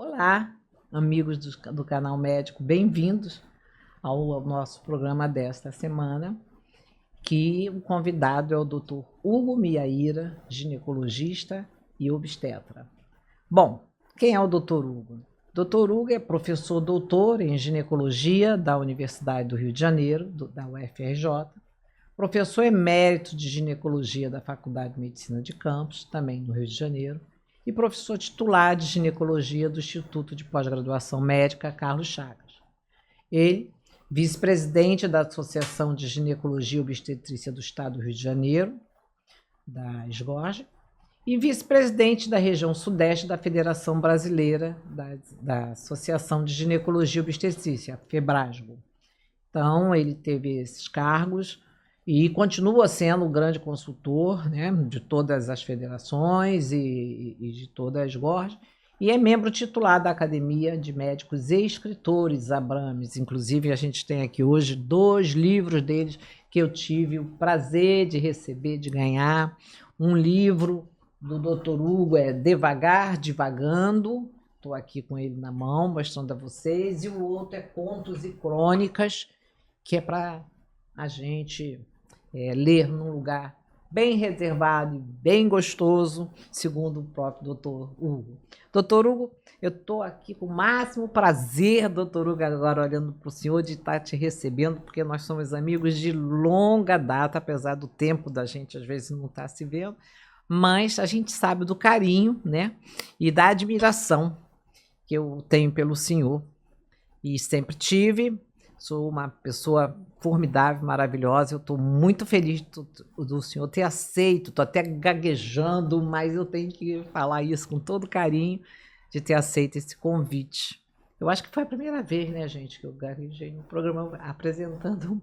Olá, amigos do canal Médico, bem-vindos ao nosso programa desta semana, que o convidado é o Dr. Hugo Miaíra, ginecologista e obstetra. Bom, quem é o Dr. Hugo? Dr. Hugo é professor doutor em ginecologia da Universidade do Rio de Janeiro, da UFRJ, professor emérito de ginecologia da Faculdade de Medicina de Campos, também no Rio de Janeiro, e professor titular de ginecologia do Instituto de Pós-Graduação Médica Carlos Chagas. Ele, vice-presidente da Associação de Ginecologia e Obstetrícia do Estado do Rio de Janeiro, da SGOG, e vice-presidente da região sudeste da Federação Brasileira da Associação de Ginecologia e Obstetrícia, a FEBRASGO. Então, ele teve esses cargos e continua sendo o grande consultor, né, de todas as federações e de todas as GORs, e é membro titular da Academia de Médicos e Escritores Abrames. Inclusive, a gente tem aqui hoje 2 livros deles que eu tive o prazer de receber, de ganhar. Um livro do Dr. Hugo é Devagar, Divagando, estou aqui com ele na mão, mostrando a vocês, e o outro é Contos e Crônicas, que é para a gente ler num lugar bem reservado e bem gostoso, segundo o próprio Dr. Hugo. Dr. Hugo, eu estou aqui com o máximo prazer, Dr. Hugo, agora olhando para o senhor, de estar te recebendo, porque nós somos amigos de longa data, apesar do tempo da gente às vezes não estar se vendo, mas a gente sabe do carinho, né, e da admiração que eu tenho pelo senhor, e sempre tive. Sou uma pessoa formidável, maravilhosa. Eu estou muito feliz do senhor ter aceito. Estou até gaguejando, mas eu tenho que falar isso com todo carinho, de ter aceito esse convite. Eu acho que foi a primeira vez, né, gente, que eu gaguejei no programa apresentando um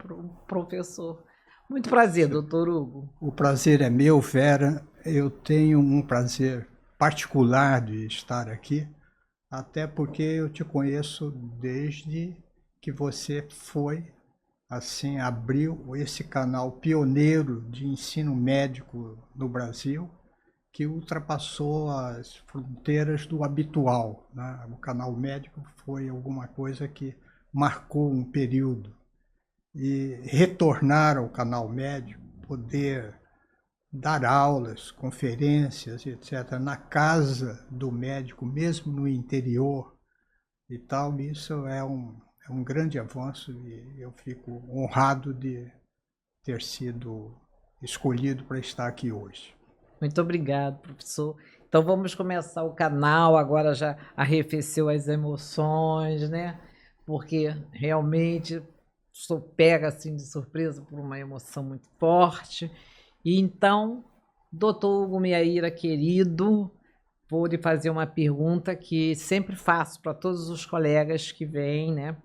professor. Muito prazer, doutor Hugo. O prazer é meu, Vera. Eu tenho um prazer particular de estar aqui, até porque eu te conheço desde que você abriu esse canal pioneiro de ensino médico no Brasil, que ultrapassou as fronteiras do habitual, né? O canal médico foi alguma coisa que marcou um período. E retornar ao canal médico, poder dar aulas, conferências, etc., na casa do médico, mesmo no interior e tal, isso é um grande avanço e eu fico honrado de ter sido escolhido para estar aqui hoje. Muito obrigado, professor. Então vamos começar o canal, agora já arrefeceu as emoções, né? Porque realmente sou pega assim de surpresa por uma emoção muito forte. E então, doutor Hugo Miaíra, querido, vou lhe fazer uma pergunta que sempre faço para todos os colegas que vêm, né,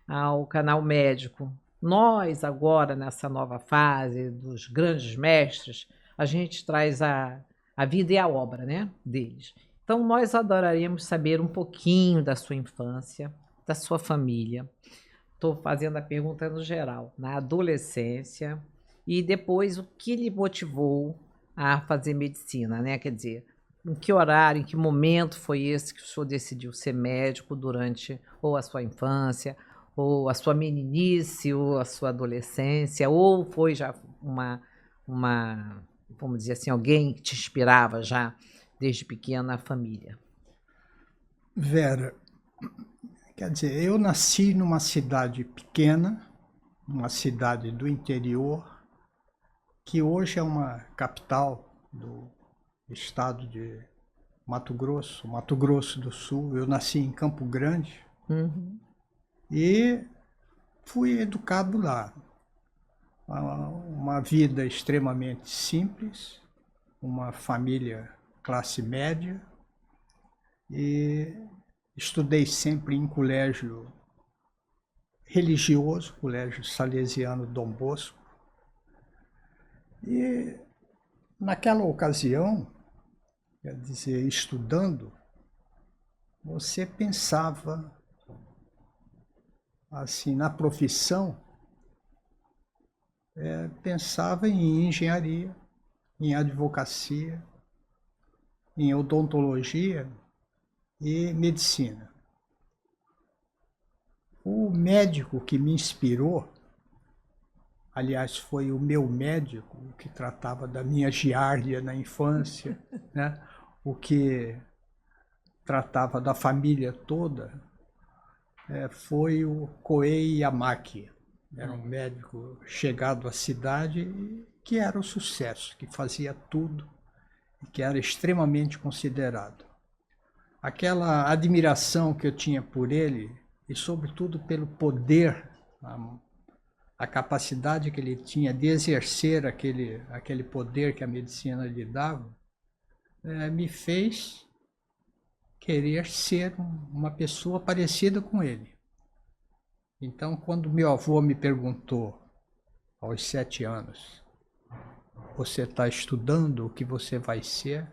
ao canal médico. Nós, agora, nessa nova fase dos grandes mestres, a gente traz a vida e a obra, né, deles. Então, nós adoraríamos saber um pouquinho da sua infância, da sua família. Estou fazendo a pergunta no geral, na adolescência, e depois o que lhe motivou a fazer medicina, né? Quer dizer, em que horário, em que momento foi esse que o senhor decidiu ser médico durante ou a sua infância, ou a sua meninice, ou a sua adolescência, ou foi já uma, vamos dizer assim, alguém que te inspirava já desde pequena na família? Vera, quer dizer, eu nasci numa cidade pequena, uma cidade do interior, que hoje é uma capital do estado de Mato Grosso do Sul. Eu nasci em Campo Grande e fui educado lá. Uma vida extremamente simples, uma família classe média e estudei sempre em colégio religioso, colégio salesiano Dom Bosco. E naquela ocasião, quer dizer, estudando, você pensava assim na profissão, pensava em engenharia, em advocacia, em odontologia, e medicina. O médico que me inspirou, aliás, foi o meu médico, que tratava da minha giardia na infância, né? O que tratava da família toda, foi o Koei Yamaki. Era um médico chegado à cidade que era um sucesso, que fazia tudo e que era extremamente considerado. Aquela admiração que eu tinha por ele, e sobretudo pelo poder, a capacidade que ele tinha de exercer aquele poder que a medicina lhe dava, me fez querer ser uma pessoa parecida com ele. Então, quando meu avô me perguntou, aos 7 anos, você está estudando o que você vai ser?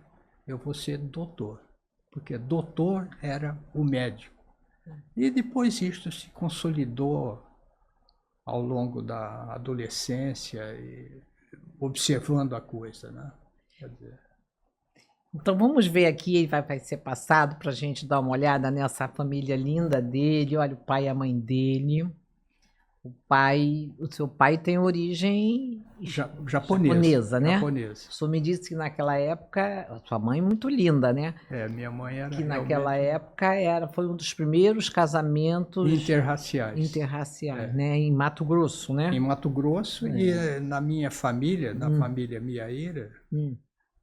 Eu vou ser doutor, porque doutor era o médico. E depois isto se consolidou ao longo da adolescência e observando a coisa, né? Quer dizer, Então vamos ver aqui, vai ser passado para a gente dar uma olhada nessa família linda dele. Olha o pai e a mãe dele. O seu pai tem origem japonesa, né? japonesa. O senhor me disse que naquela época, a sua mãe muito linda, né? Minha mãe era Que naquela realmente época foi um dos primeiros casamentos interraciais, né? Em Mato Grosso, né? Em Mato Grosso e na minha família, na família Miyaíra,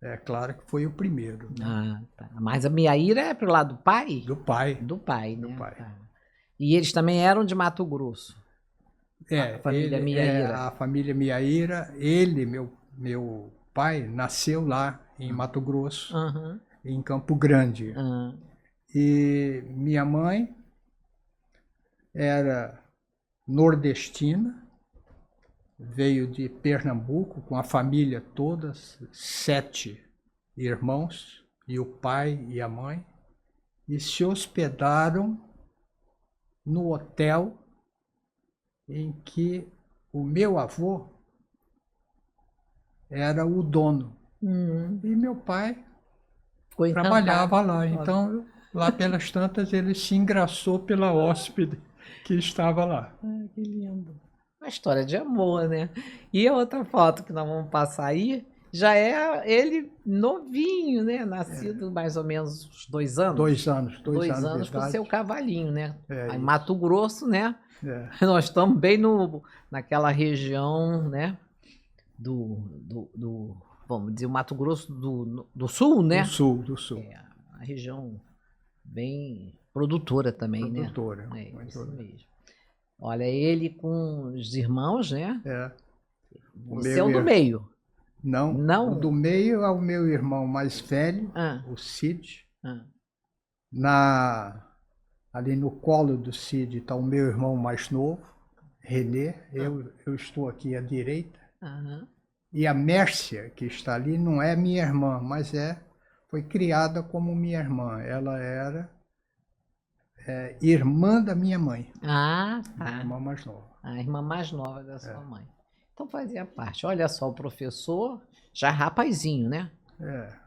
é claro que foi o primeiro. Né? Ah, tá. Mas a Miyaíra é pro lado do pai? Do pai. Do pai, né? Do pai. Tá. E eles também eram de Mato Grosso? A família Miyaíra. A família Miyaíra, meu pai, nasceu lá em Mato Grosso, em Campo Grande. E minha mãe era nordestina, veio de Pernambuco com a família toda, 7 irmãos, e o pai e a mãe, e se hospedaram no hotel em que o meu avô era o dono. E meu pai trabalhava lá. Então, lá pelas tantas, ele se engraçou pela hóspede que estava lá. Ah, que lindo. Uma história de amor, né? E a outra foto que nós vamos passar aí, já é ele novinho, né? Nascido mais ou menos uns 2 anos. 2 anos. 2 anos com o seu cavalinho, né? Em isso. Mato Grosso, né? Nós estamos bem naquela região, né? Vamos dizer, o Mato Grosso do Sul, né? Do sul. A região bem produtora também, produtora, né? Isso mesmo. Olha, ele com os irmãos, né? Você é o do meio. Não. O do meio é o meu irmão mais velho, o Cid. Ali no colo do Cid está o meu irmão mais novo, Renê. Eu estou aqui à direita. E a Mércia, que está ali, não é minha irmã, mas foi criada como minha irmã. Ela era irmã da minha mãe. Ah, tá. A irmã mais nova. A irmã mais nova da sua mãe. Então fazia parte. Olha só, o professor, já rapazinho, né?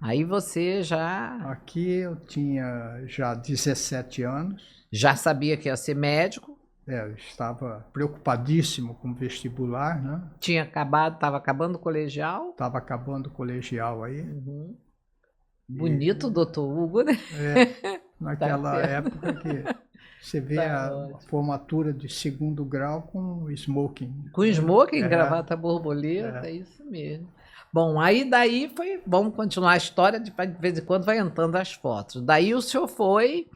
Aí você já... Aqui eu tinha já 17 anos. Já sabia que ia ser médico? Eu estava preocupadíssimo com o vestibular, né? Estava acabando o colegial? Estava acabando o colegial aí. Bonito, doutor Hugo, né? Naquela época que você vê a formatura de 2º grau com smoking. Com smoking, gravata borboleta, é isso mesmo. Bom, aí daí vamos continuar a história, de vez em quando vai entrando as fotos. Daí o senhor foi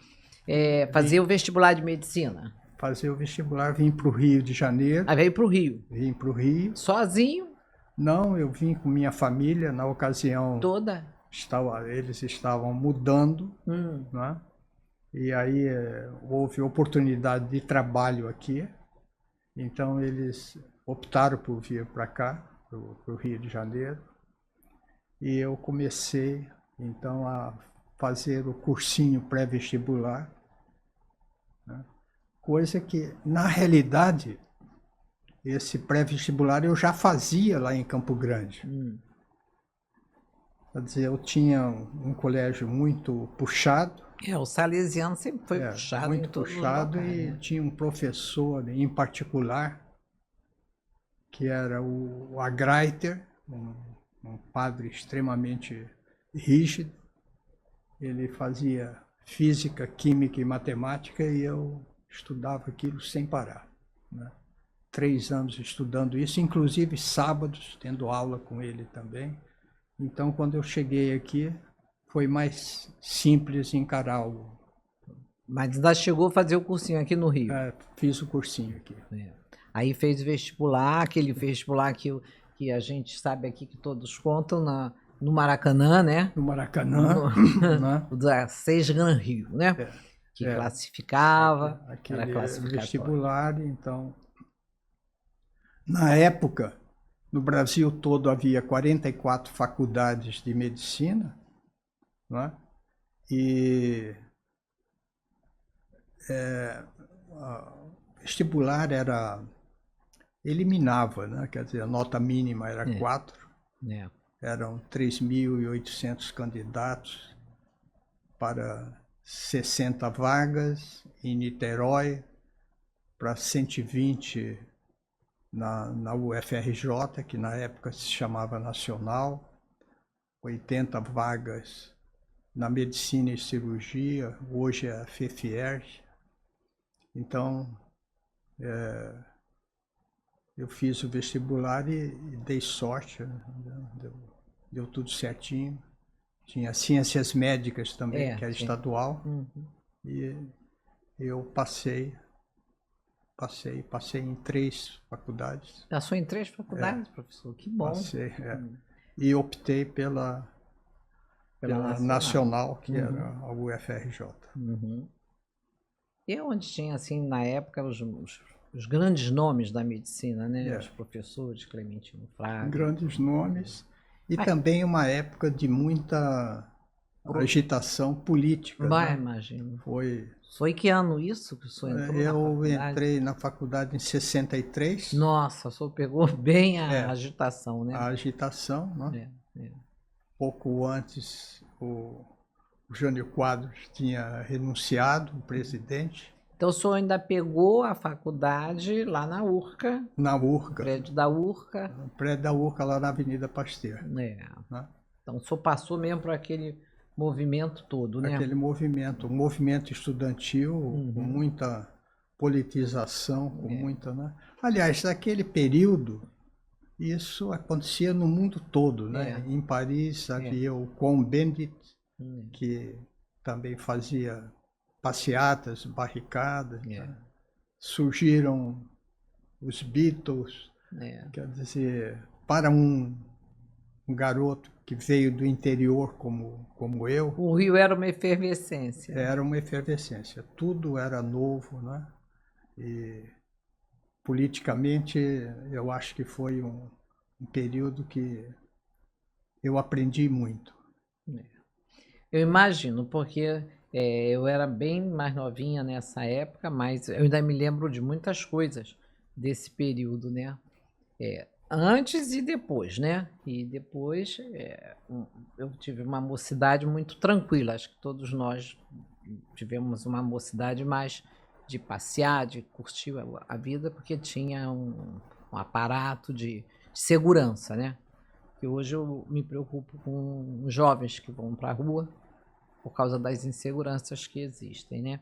fazer o vestibular de medicina? Fazer o vestibular, vim para o Rio de Janeiro. Aí veio para o Rio? Vim para o Rio. Sozinho? Não, eu vim com minha família, na ocasião... Toda? Eles estavam mudando, né? E aí houve oportunidade de trabalho aqui, então eles optaram por vir para cá, para o Rio de Janeiro, e eu comecei então a fazer o cursinho pré-vestibular, né? Coisa que, na realidade, esse pré-vestibular eu já fazia lá em Campo Grande. Quer dizer, eu tinha um colégio muito puxado, O salesiano sempre foi puxado muito em todos os puxado, locais, e né? tinha um professor em particular, que era o Agreiter, um padre extremamente rígido. Ele fazia física, química e matemática e eu estudava aquilo sem parar, né? 3 anos estudando isso, inclusive sábados, tendo aula com ele também. Então, quando eu cheguei aqui, foi mais simples encarar Mas ainda chegou a fazer o cursinho aqui no Rio. fiz o cursinho aqui. Aí fez vestibular, aquele vestibular que a gente sabe aqui que todos contam no Maracanã, né? No Maracanã, né? O da Seis Gran Rio, né? Que classificava, era aquele classificatório. vestibular. Então, na época, no Brasil todo havia 44 faculdades de medicina, né? E vestibular eliminava, né? Quer dizer, a nota mínima era 4, eram 3.800 candidatos para 60 vagas em Niterói, para 120 na UFRJ, que na época se chamava Nacional, 80 vagas na Medicina e Cirurgia, hoje é a FEFIERJ. Então, eu fiz o vestibular e dei sorte, né? Deu tudo certinho. Tinha Ciências Médicas também, que era estadual. E eu passei em 3 faculdades. Passou em 3 faculdades, professor? Que bom. Passei, e optei pela Nacional, que era a UFRJ. E onde tinha, assim, na época, os grandes nomes da medicina, né? Os professores, Clementino Fraga. Grandes nomes. E também uma época de muita agitação política. Vai, né? Imagino. Foi que ano isso que o senhor entrou na faculdade? Eu entrei na faculdade em 63. Nossa, o senhor pegou bem a agitação, né? A agitação, né? Pouco antes, o Jânio Quadros tinha renunciado, o presidente. Então o senhor ainda pegou a faculdade lá na URCA? Na URCA. No prédio da URCA. No prédio da URCA, lá na Avenida Pasteur. Né? Então o senhor passou mesmo por aquele movimento todo, né? Aquele movimento, um movimento estudantil, com muita politização, com muita, né? Aliás, naquele período, isso acontecia no mundo todo, né? Em Paris havia o Cohn-Bendit, que também fazia passeatas, barricadas. Né? Surgiram os Beatles, quer dizer, para um garoto que veio do interior como eu. O Rio era uma efervescência. Era uma efervescência, tudo era novo, né? E politicamente eu acho que foi um período que eu aprendi muito. Eu imagino, porque eu era bem mais novinha nessa época, mas eu ainda me lembro de muitas coisas desse período, né? Antes e depois, né? E depois eu tive uma mocidade muito tranquila. Acho que todos nós tivemos uma mocidade mais de passear, de curtir a vida, porque tinha um aparato de segurança, né? Que hoje eu me preocupo com os jovens que vão para a rua por causa das inseguranças que existem, né?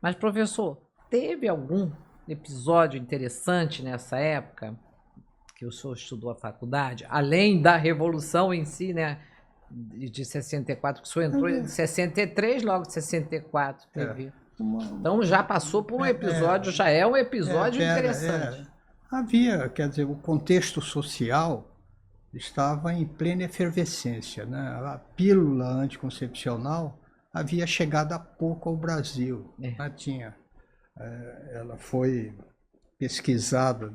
Mas, professor, teve algum episódio interessante nessa época que o senhor estudou a faculdade, além da Revolução em si, né? De 64, que o senhor entrou em 63, logo de 64 teve. Então já passou por um episódio, já é um episódio interessante. Havia, quer dizer, o contexto social estava em plena efervescência, né? A pílula anticoncepcional havia chegado há pouco ao Brasil. Ela foi pesquisada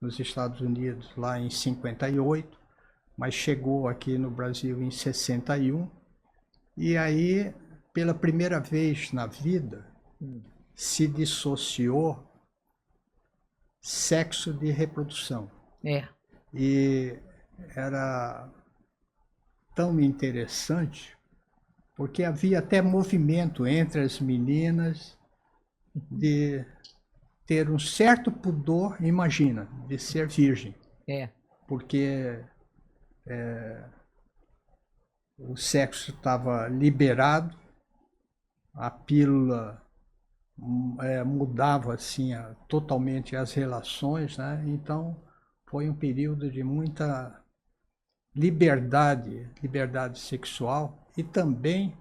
nos Estados Unidos lá em 58, mas chegou aqui no Brasil em 61. E aí, pela primeira vez na vida, se dissociou sexo de reprodução. E tão interessante, porque havia até movimento entre as meninas de ter um certo pudor, imagina, de ser virgem. É. Porque o sexo estava liberado, a pílula mudava assim totalmente as relações, né? Então foi um período de muita liberdade sexual e também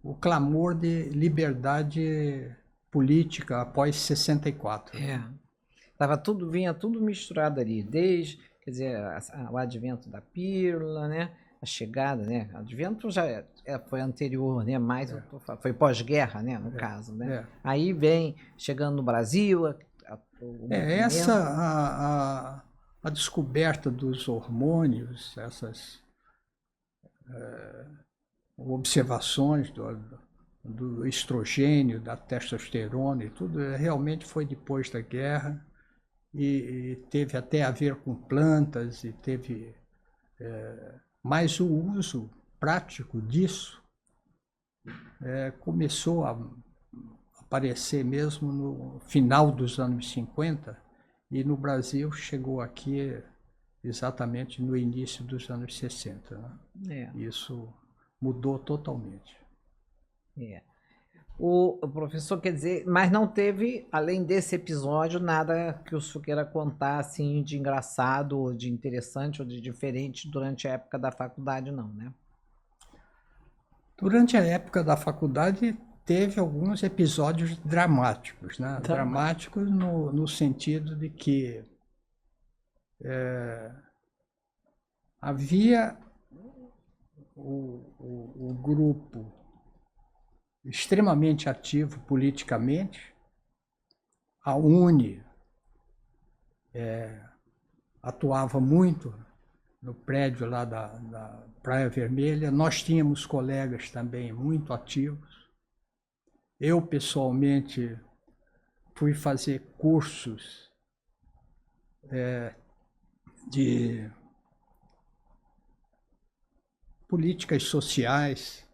o clamor de liberdade política após 64. É. Vinha tudo misturado ali, desde, quer dizer, o advento da pílula, né? A chegada, né? O advento foi anterior, né? Mais foi pós-guerra, né? No caso, né? É. Aí vem chegando no Brasil, o movimento. A descoberta dos hormônios, essas observações do estrogênio, da testosterona e tudo, realmente foi depois da guerra e teve até a ver com plantas e teve mas o uso prático disso começou a aparecer mesmo no final dos anos 50 e no Brasil chegou aqui exatamente no início dos anos 60. Né? Isso mudou totalmente. O professor, quer dizer, mas não teve, além desse episódio, nada que o senhor queira contar assim de engraçado, ou de interessante, ou de diferente durante a época da faculdade, não, né? Durante a época da faculdade teve alguns episódios dramáticos, né? Dramáticos no sentido de que havia o grupo extremamente ativo politicamente, a UNE atuava muito no prédio lá da Praia Vermelha, nós tínhamos colegas também muito ativos. Eu, pessoalmente, fui fazer cursos de políticas sociais,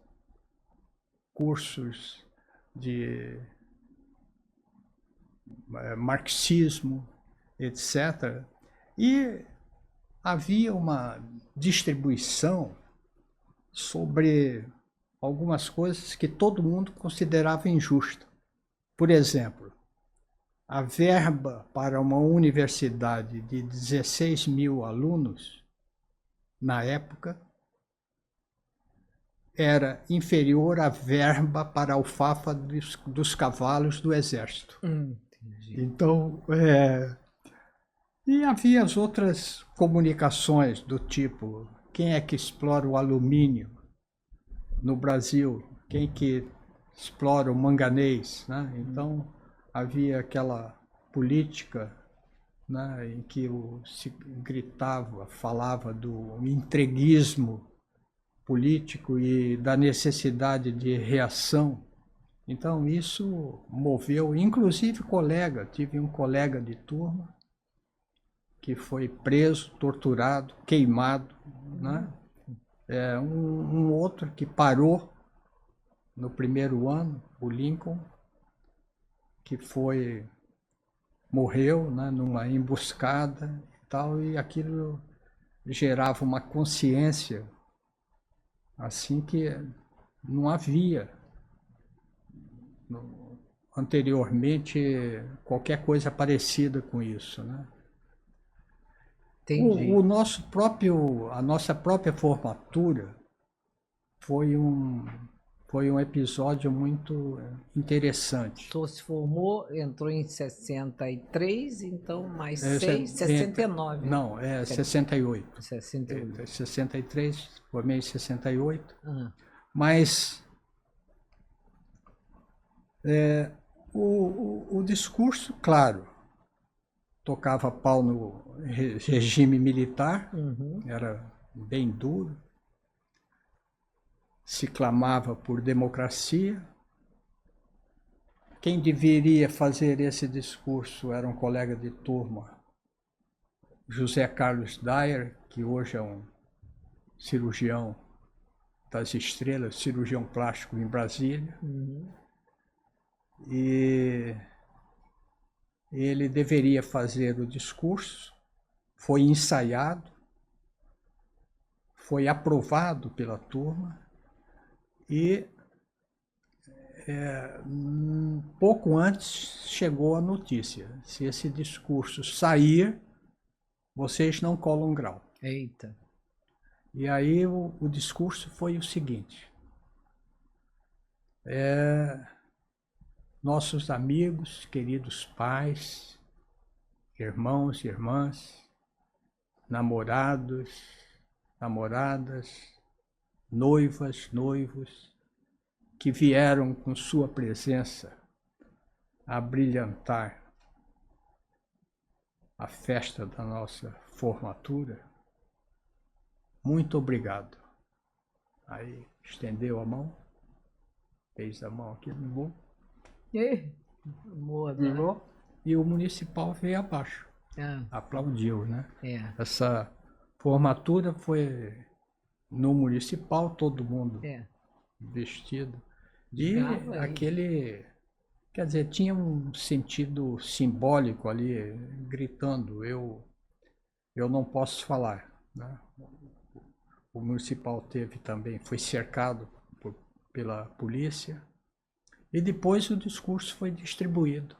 cursos de marxismo, etc. E havia uma distribuição sobre algumas coisas que todo mundo considerava injusta. Por exemplo, a verba para uma universidade de 16 mil alunos, na época, era inferior à verba para a alfafa dos cavalos do exército. Entendi. Então, e havia as outras comunicações do tipo, quem é que explora o alumínio no Brasil? Quem que explora o manganês? Né? Então, havia aquela política, né, em que se gritava, falava do entreguismo político e da necessidade de reação. Então isso moveu, inclusive tive um colega de turma que foi preso, torturado, queimado, né? Um outro que parou no primeiro ano, o Lincoln, que morreu, né, numa emboscada e tal, e aquilo gerava uma consciência assim que não havia anteriormente qualquer coisa parecida com isso, né? Entendi. A nossa própria formatura foi um episódio muito interessante. O senhor se formou, entrou em 63, então mais 6, 69. Não, 68. 68. 63, formei em 68. Ah. Mas o discurso, claro, tocava pau no regime militar, era bem duro, se clamava por democracia. Quem deveria fazer esse discurso era um colega de turma, José Carlos Dyer, que hoje é um cirurgião das Estrelas, cirurgião plástico em Brasília. Uhum. E ele deveria fazer o discurso, foi ensaiado, foi aprovado pela turma e pouco antes chegou a notícia: se esse discurso sair, vocês não colam grau. Eita. E aí o discurso foi o seguinte: nossos amigos, queridos pais, irmãos e irmãs, namorados, namoradas, noivas, noivos, que vieram com sua presença a brilhantar a festa da nossa formatura, muito obrigado. Aí estendeu a mão, fez a mão aqui no bolo, virou, e o municipal veio abaixo. Aplaudiu, né? Essa formatura foi no municipal, todo mundo vestido. E aquele, quer dizer, tinha um sentido simbólico ali, gritando: eu não posso falar, né? O municipal teve também, foi cercado pela polícia, e depois o discurso foi distribuído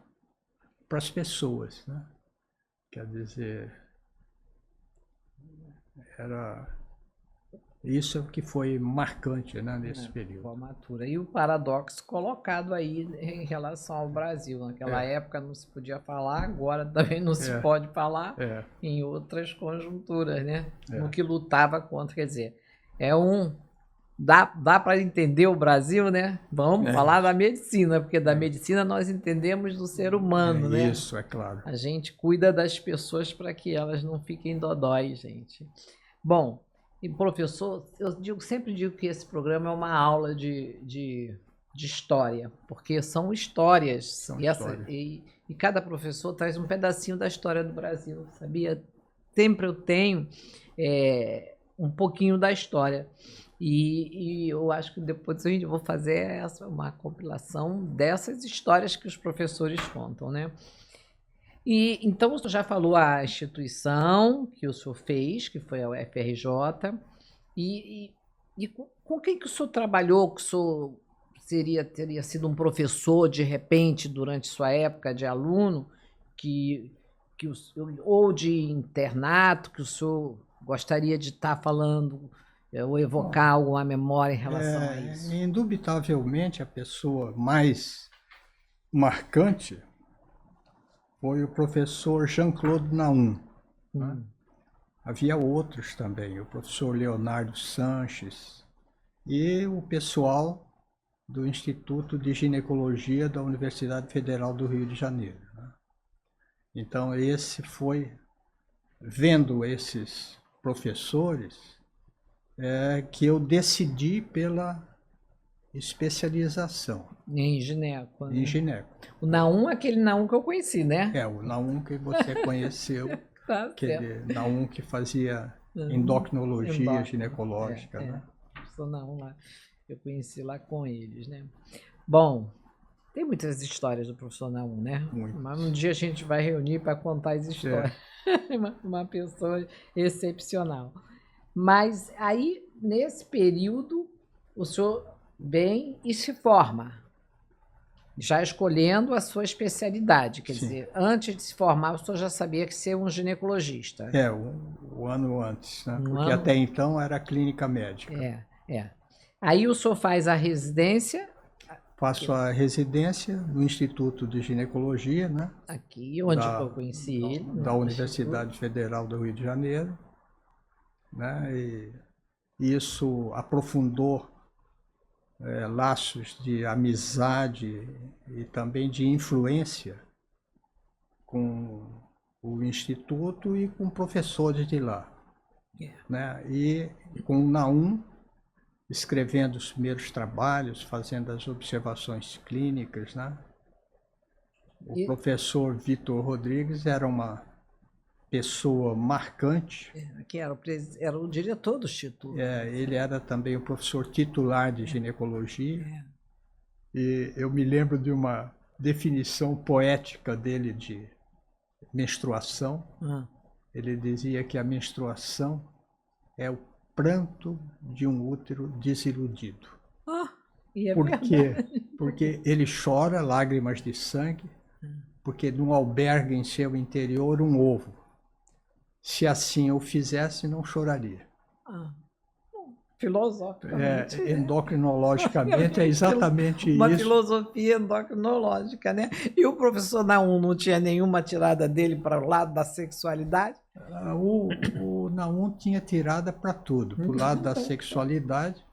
para as pessoas, né? Quer dizer, isso que foi marcante, né, nesse período. Formatura. E o paradoxo colocado aí em relação ao Brasil. Naquela época não se podia falar, agora também não se pode falar em outras conjunturas, né? No que lutava contra. Quer dizer, dá para entender o Brasil, né? Vamos falar da medicina, porque da medicina nós entendemos do ser humano, né? Isso, é claro. A gente cuida das pessoas para que elas não fiquem dodóis, gente. Bom, e professor, sempre digo que esse programa é uma aula de história, porque são histórias. E cada professor traz um pedacinho da história do Brasil, sabia? Sempre eu tenho um pouquinho da história. E eu acho que depois a gente vai fazer uma compilação dessas histórias que os professores contam, né? E então o senhor já falou a instituição que o senhor fez, que foi a UFRJ, e com quem que o senhor trabalhou, que o senhor teria sido um professor de repente durante sua época de aluno, ou de internato, que o senhor gostaria de estar falando ou evocar alguma memória em relação a isso? Indubitavelmente a pessoa mais marcante foi o professor Jean-Claude Naum. Né? Havia outros também, o professor Leonardo Sanches e o pessoal do Instituto de Ginecologia da Universidade Federal do Rio de Janeiro. Né? Então, vendo esses professores, que eu decidi pela especialização. Em gineco. Em gineco. O Naum é aquele Naum que eu conheci, né? O Naum que você conheceu, aquele Naum que fazia endocrinologia ginecológica. Né? O Naum lá, eu conheci lá com eles, né? Bom, tem muitas histórias do professor Naum, né? Muito. Mas um dia a gente vai reunir para contar as histórias. Uma pessoa excepcional. Mas aí, nesse período, o senhor vem e se forma, já escolhendo a sua especialidade. Quer dizer, antes de se formar, o senhor já sabia que ser um ginecologista. Um ano antes, né? Porque até então era clínica médica. Aí o senhor faz a residência? Faço a residência no Instituto de Ginecologia, né? Aqui, onde eu conheci ele. Da Universidade Federal do Rio de Janeiro. Né? E isso aprofundou laços de amizade e também de influência com o Instituto e com professores de lá. Né? E com o Naum, escrevendo os primeiros trabalhos, fazendo as observações clínicas. Né? O professor Vitor Rodrigues era uma pessoa marcante. Que era o diretor do Instituto. Ele era também o professor titular de ginecologia. E eu me lembro de uma definição poética dele de menstruação. Ele dizia que a menstruação é o pranto de um útero desiludido. E é Por quê? verdade. Porque ele chora lágrimas de sangue, porque não alberga em seu interior um ovo. Se assim eu fizesse, não choraria. Filosoficamente. Endocrinologicamente é exatamente uma isso. filosofia endocrinológica, né? E o professor Naum não tinha nenhuma tirada dele para o lado da sexualidade? O Naum tinha tirada para tudo, para o lado da sexualidade.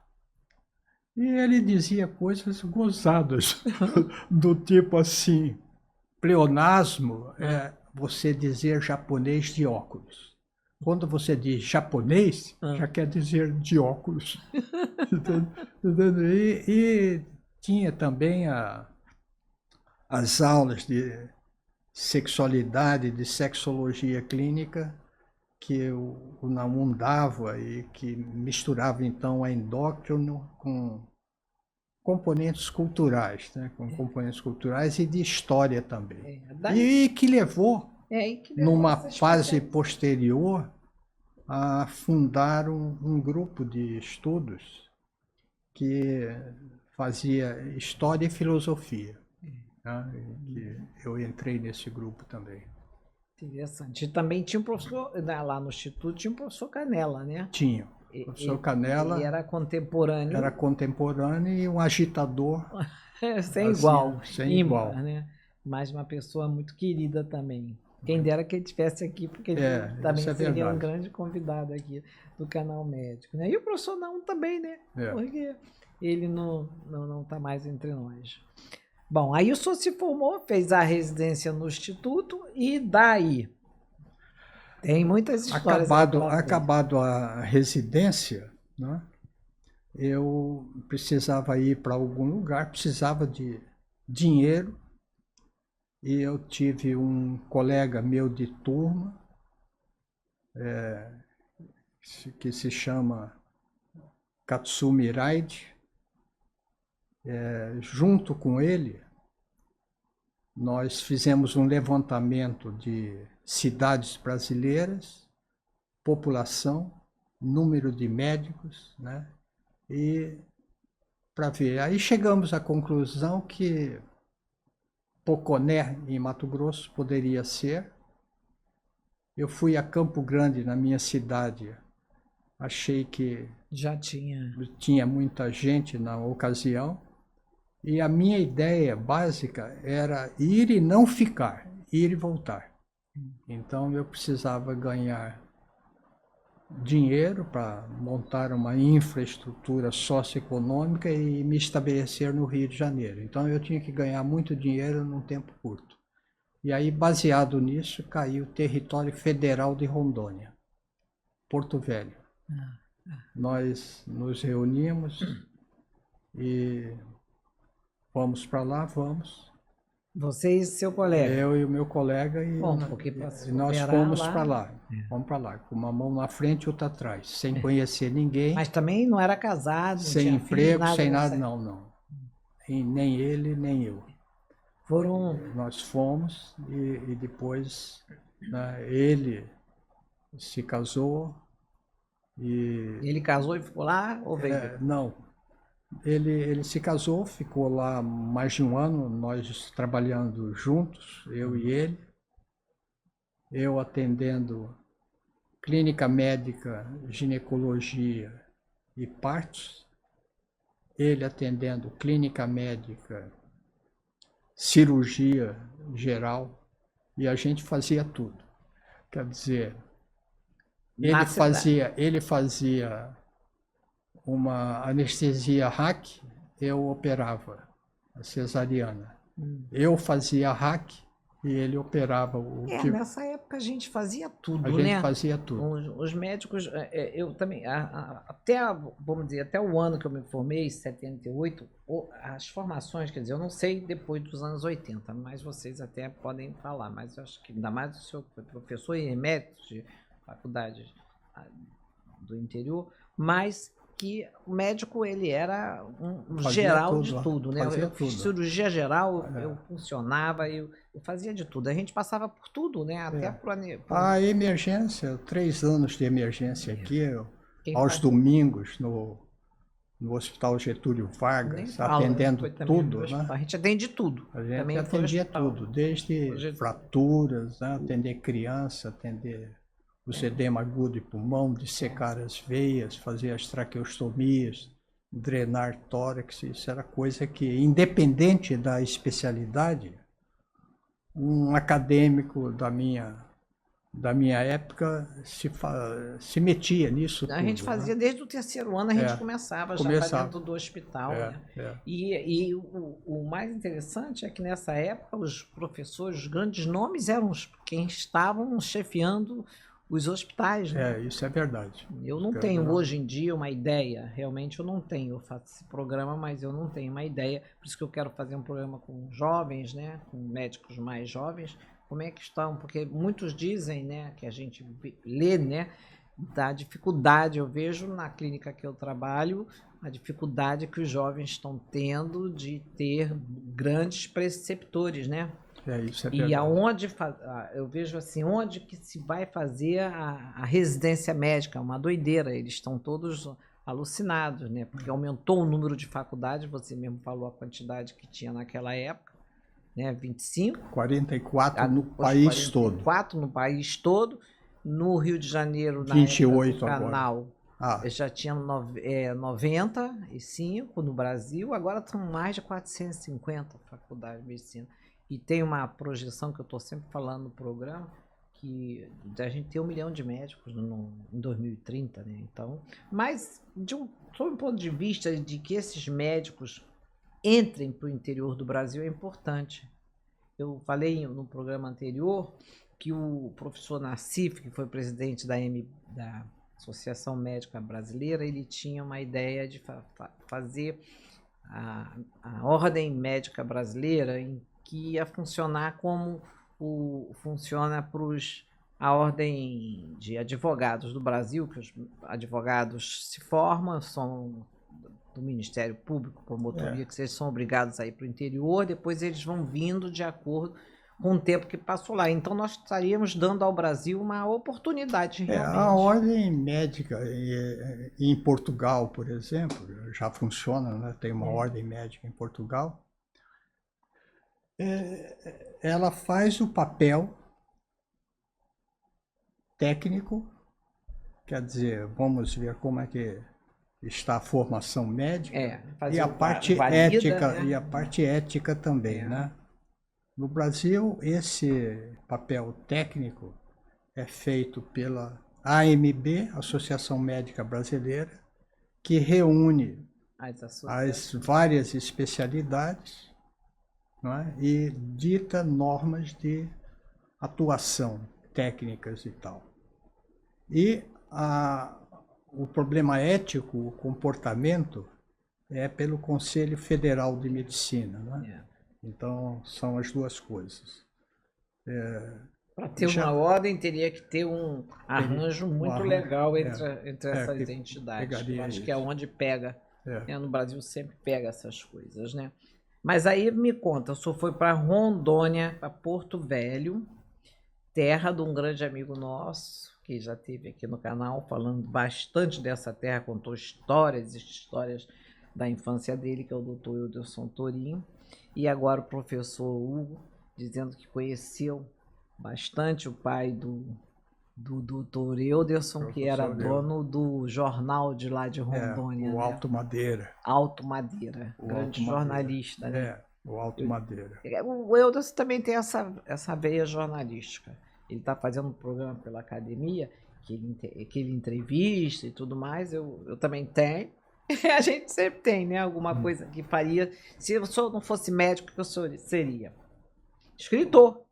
E ele dizia coisas gozadas, do tipo assim, pleonasmo é você dizer japonês de óculos. Quando você diz japonês, já quer dizer de óculos. E tinha também as aulas de sexualidade, de sexologia clínica, que o Naum dava e que misturava então a endócrino com componentes culturais, né? Com componentes culturais e de história também. E que levou, numa fase posterior, a fundar um grupo de estudos que fazia história e filosofia. Né? E eu entrei nesse grupo também. Interessante. E também tinha um professor, lá no Instituto, tinha um professor Canella, né? Tinha. O professor Canella. Ele era contemporâneo. Era contemporâneo e um agitador. Sem igual. Sem igual. Né? Mas uma pessoa muito querida também. Quem dera que ele estivesse aqui, porque ele também seria um grande convidado aqui do Canal Médico. Né? E o professor Naum também, né? Porque ele não está mais entre nós. Bom, aí o senhor se formou, fez a residência no Instituto e daí? Tem muitas histórias. Acabado a residência, né, eu precisava ir para algum lugar, precisava de dinheiro, e eu tive um colega meu de turma, que se chama Katsumi Raide. Junto com ele, nós fizemos um levantamento de cidades brasileiras, população, número de médicos, né? E para ver. Aí chegamos à conclusão que Poconé, em Mato Grosso, poderia ser. Eu fui a Campo Grande, na minha cidade. Achei que já tinha muita gente na ocasião. E a minha ideia básica era ir e não ficar, ir e voltar. Então eu precisava ganhar dinheiro para montar uma infraestrutura socioeconômica e me estabelecer no Rio de Janeiro. Então eu tinha que ganhar muito dinheiro num tempo curto. E aí, baseado nisso, caiu o território federal de Rondônia, Porto Velho. Nós nos reunimos e vamos para lá, vamos. Você e seu colega? Eu e o meu colega, e nós fomos para lá. Vamos para lá, com uma mão na frente e outra atrás, sem conhecer ninguém. Mas também não era casado, não sem tinha emprego, filho, sem nada, não. E nem ele, nem eu. Nós fomos e depois, né, ele se casou. Ele casou e ficou lá ou veio? Não. Ele se casou, ficou lá mais de um ano, nós trabalhando juntos, eu e ele. Eu atendendo clínica médica, ginecologia e partos. Ele atendendo clínica médica, cirurgia geral, e a gente fazia tudo. Quer dizer, ele fazia uma anestesia hack, eu operava a cesariana. Eu fazia hack e ele operava o Nessa época época a gente fazia tudo, A né? gente fazia tudo. Os médicos, eu também, vamos dizer, até o ano que eu me formei, 78, as formações, quer dizer, eu não sei depois dos anos 80, mas vocês até podem falar, mas eu acho que ainda mais o senhor que foi professor e emérito de faculdade do interior, mas que o médico ele era um geral de tudo, né? Eu fiz cirurgia geral, eu funcionava, eu fazia de tudo. A gente passava por tudo, né? Até a emergência, 3 anos de emergência aqui, aos domingos no Hospital Getúlio Vargas, atendendo tudo, né? A gente atende tudo. A gente atendia tudo, desde fraturas, né? Atender criança, atender o edema agudo de pulmão, dissecar as veias, fazer as traqueostomias, drenar tórax. Isso era coisa que, independente da especialidade, um acadêmico da minha época se metia nisso. A gente fazia, né? Desde o 3º ano, a gente começava já dentro do hospital. Né? E o mais interessante é que nessa época os professores, os grandes nomes, eram quem estavam chefiando os hospitais. Né? Isso é verdade. Eu não tenho hoje em dia uma ideia, realmente eu não tenho. Eu faço esse programa, mas eu não tenho uma ideia. Por isso que eu quero fazer um programa com jovens, né? Com médicos mais jovens. Como é que estão? Porque muitos dizem, né, que a gente lê, né, da dificuldade. Eu vejo na clínica que eu trabalho a dificuldade que os jovens estão tendo de ter grandes preceptores, né? Isso é verdade. E aonde eu vejo assim, onde que se vai fazer a residência médica, uma doideira. Eles estão todos alucinados, né? Porque aumentou o número de faculdades. Você mesmo falou a quantidade que tinha naquela época. Né, 25. 44 no país todo. 44 no país todo. No Rio de Janeiro, na 28 época do canal, agora. já tinha 95 no Brasil. Agora são mais de 450 faculdades de medicina. E tem uma projeção que eu estou sempre falando no programa, que a gente tem 1 milhão de médicos em 2030. Né? Então, mas, sob um ponto de vista de que esses médicos entrem para o interior do Brasil é importante. Eu falei no programa anterior que o professor Nassif, que foi presidente da Associação Médica Brasileira, ele tinha uma ideia de fazer a Ordem Médica Brasileira, em que ia funcionar como funciona a Ordem de Advogados do Brasil, que os advogados se formam, são do Ministério Público, promotoria, que eles são obrigados a ir para o interior, depois eles vão vindo de acordo com o tempo que passou lá. Então nós estaríamos dando ao Brasil uma oportunidade realmente. A ordem médica em Portugal, por exemplo, já funciona, né? Tem uma ordem médica em Portugal. Ela faz o papel técnico, quer dizer, vamos ver como é que está a formação médica e a parte ética, né? E a parte ética também, né? No Brasil, esse papel técnico é feito pela AMB, Associação Médica Brasileira, que reúne as várias especialidades, não é? E dita normas de atuação técnicas e tal. E o problema ético, o comportamento, é pelo Conselho Federal de Medicina, né? Então, são as duas coisas. Para ter uma ordem, teria que ter um arranjo muito legal entre essas entidades. Eu acho que é onde pega. No Brasil sempre pega essas coisas, né? Mas aí me conta, o senhor foi para Rondônia, para Porto Velho, terra de um grande amigo nosso, que já esteve aqui no canal falando bastante dessa terra, contou histórias da infância dele, que é o doutor Wilderson Torinho. E agora o professor Hugo, dizendo que conheceu bastante o pai do doutor Wilderson, que era dono do jornal de lá de Rondônia. O Alto Madeira. Alto Madeira, grande jornalista, né? O Alto Madeira. O Wilderson também tem essa veia jornalística. Ele está fazendo um programa pela academia, que ele entrevista e tudo mais, eu também tenho. A gente sempre tem, né? Alguma coisa que faria. Se eu não fosse médico, o que eu seria? Escritor.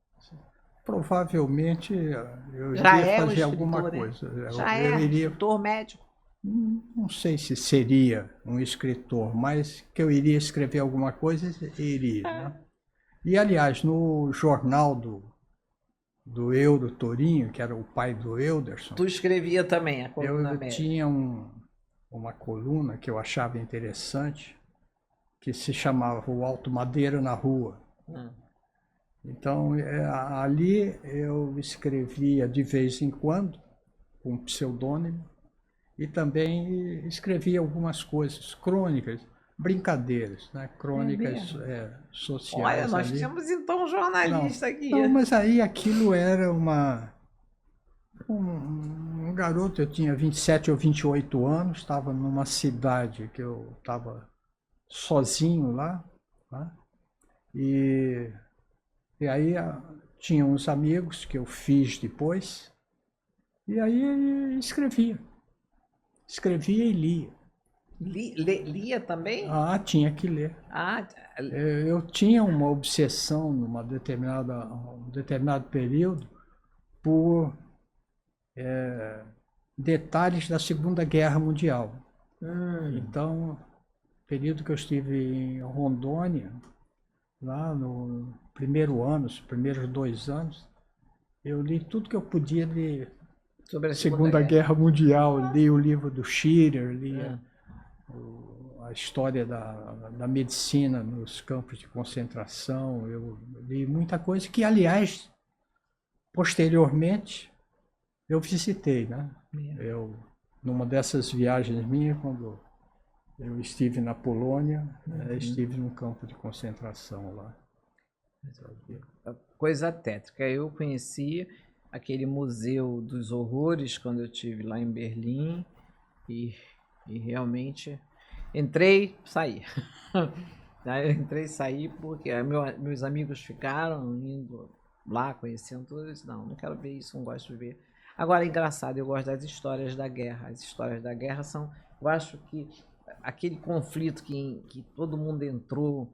Provavelmente eu Já iria é um fazer alguma escritor, né? coisa. Já Eu é iria, escritor médico. não sei se seria um escritor, mas que eu iria escrever alguma coisa, iria, né? E, aliás, no jornal do Euro Torinho, que era o pai do Euderson, Tu escrevia também a coluna eu médica. tinha uma coluna que eu achava interessante, que se chamava O Alto Madeira na Rua. Então, ali eu escrevia de vez em quando, com pseudônimo, e também escrevia algumas coisas, crônicas, brincadeiras, né? Crônicas Olha, sociais nós ali. temos então um Não, jornalista aqui. não, mas aí aquilo era um garoto, eu tinha 27 ou 28 anos, estava numa cidade que eu estava sozinho lá, né? E, e aí tinha uns amigos que eu fiz depois, e aí escrevia e lia. Lia também? Ah, tinha que ler. Ah, Eu tinha uma obsessão um determinado período por detalhes da Segunda Guerra Mundial. Então, período que eu estive em Rondônia, lá no primeiro ano, os primeiros 2 anos, eu li tudo que eu podia de sobre a Segunda Guerra Mundial, li o livro do Schirer, li a história da medicina nos campos de concentração, eu li muita coisa que, aliás, posteriormente, eu visitei, né? Eu, numa dessas viagens minhas, quando eu estive na Polônia, estive num campo de concentração lá. Coisa tétrica. Eu conheci aquele Museu dos Horrores quando eu estive lá em Berlim e realmente entrei, saí. Eu entrei e saí porque meus amigos ficaram indo lá, conhecendo tudo isso. Não quero ver isso, não gosto de ver. Agora, é engraçado, eu gosto das histórias da guerra. As histórias da guerra são, eu acho que aquele conflito que todo mundo entrou,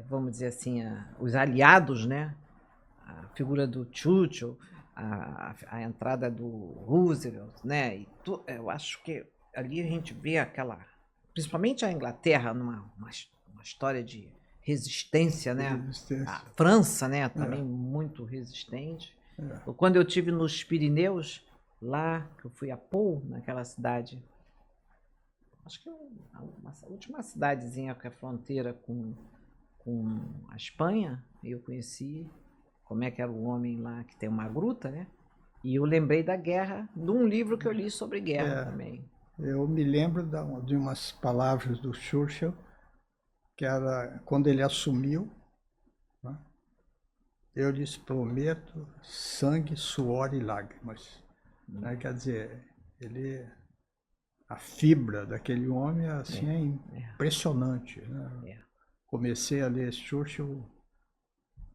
vamos dizer assim, os aliados, né? A figura do Churchill, a entrada do Roosevelt, né? Eu acho que ali a gente vê aquela, principalmente a Inglaterra, uma história de resistência, né? Resistência. A França, né? Também muito resistente. Quando eu tive nos Pirineus, lá que eu fui a Pau, naquela cidade, acho que a última cidadezinha que é fronteira com a Espanha, eu conheci como é que era o homem lá que tem uma gruta, né? E eu lembrei da guerra, de um livro que eu li sobre guerra também. Eu me lembro de umas palavras do Churchill, que era quando ele assumiu, né? Eu lhes prometo sangue, suor e lágrimas. Né? Quer dizer, a fibra daquele homem assim, é impressionante. Né? Comecei a ler Churchill,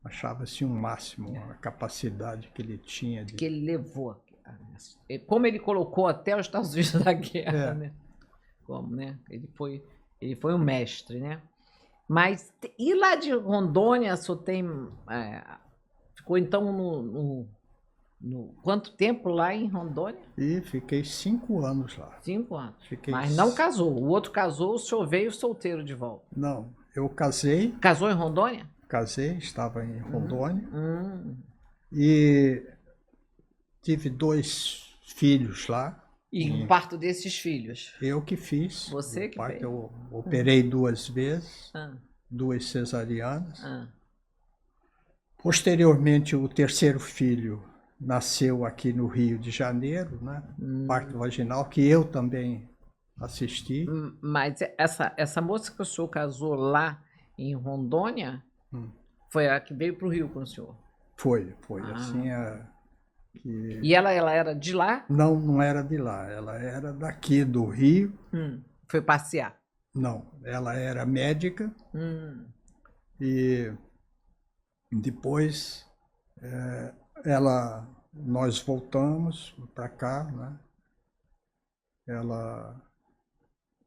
achava assim um máximo a capacidade que ele tinha que ele levou, como ele colocou até os Estados Unidos na guerra, né? Como, né? Ele foi um mestre, né? Mas e lá de Rondônia só tem ficou então no quanto tempo lá em Rondônia? E fiquei 5 anos lá. 5 anos. Fiquei... Mas não casou. O outro casou, o senhor veio solteiro de volta. Não, eu casei. Casou em Rondônia? Casei, estava em Rondônia. E tive 2 filhos lá. E o parto desses filhos? Eu que fiz. Você que fez? Eu operei 2 vezes, 2 cesarianas. Posteriormente, o terceiro filho nasceu aqui no Rio de Janeiro, né? Parto vaginal, que eu também assisti. Mas essa moça que o senhor casou lá em Rondônia foi a que veio para o Rio com o senhor? Foi. Assim, E ela era de lá? Não era de lá. Ela era daqui do Rio. Foi passear? Não, ela era médica. E depois nós voltamos para cá, né?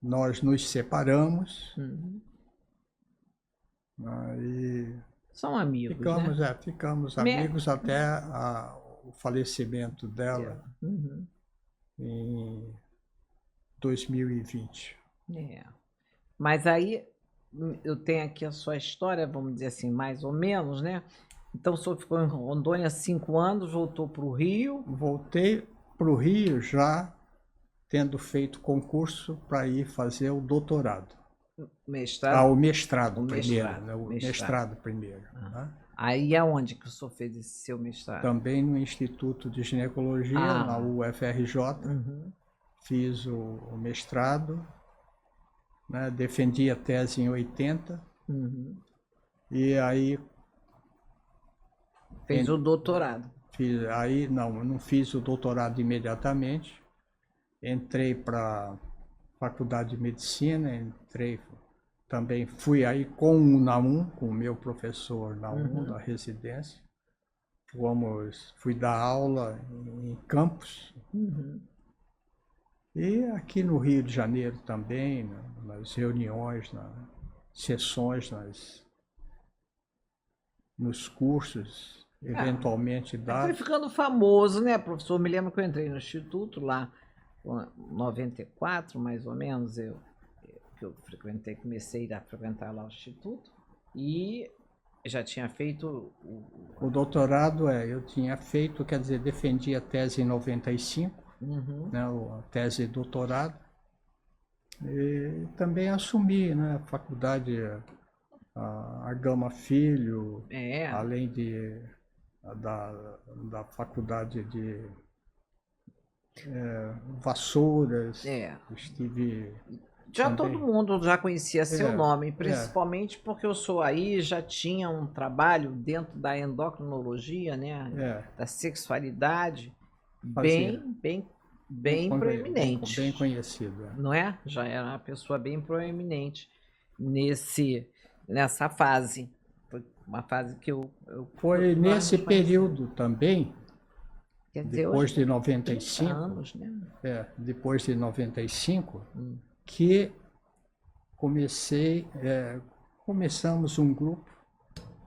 Nós nos separamos. Aí São amigos, Ficamos, né? ficamos Me- amigos até o falecimento dela Uhum. em 2020. É. Mas aí eu tenho aqui a sua história, vamos dizer assim, mais ou menos, né? Então o senhor ficou em Rondônia 5 anos, voltou para o Rio. Voltei para o Rio já tendo feito concurso para ir fazer o doutorado. Mestrado, O mestrado o primeiro, mestrado, né? O mestrado. mestrado primeiro. Né? Aí aonde que o senhor fez esse seu mestrado? Também no Instituto de Ginecologia, na UFRJ, Uhum. fiz o mestrado, né? Defendi a tese em 80, Uhum. e aí Fez o doutorado. aí não fiz o doutorado imediatamente, entrei para a Faculdade de Medicina, também fui aí com o NAUM, com o meu professor NAUM da residência. Fui dar aula em campus. Uhum. E aqui no Rio de Janeiro também, nas reuniões, nas sessões, nos cursos, eventualmente Aí foi dados. ficando famoso, né, professor? Me lembro que eu entrei no instituto lá, em 94, mais ou menos, que eu frequentei, comecei a frequentar lá o instituto e já tinha feito O doutorado eu tinha feito, quer dizer, defendi a tese em 95, né, a tese de doutorado, e também assumi, né, a faculdade, a Gama Filho, além da faculdade de Vassouras, estive Já todo também. mundo já conhecia seu nome, É, principalmente porque eu sou aí, já tinha um trabalho dentro da endocrinologia, né, da sexualidade, fazia. bem proeminente, Bem conhecido. não é? Já era uma pessoa bem proeminente nessa fase. Foi uma fase que Foi nós nesse nos conhecemos. período também, Quer dizer, depois hoje de tem 30 95, anos, né? depois de 95, que começamos um grupo,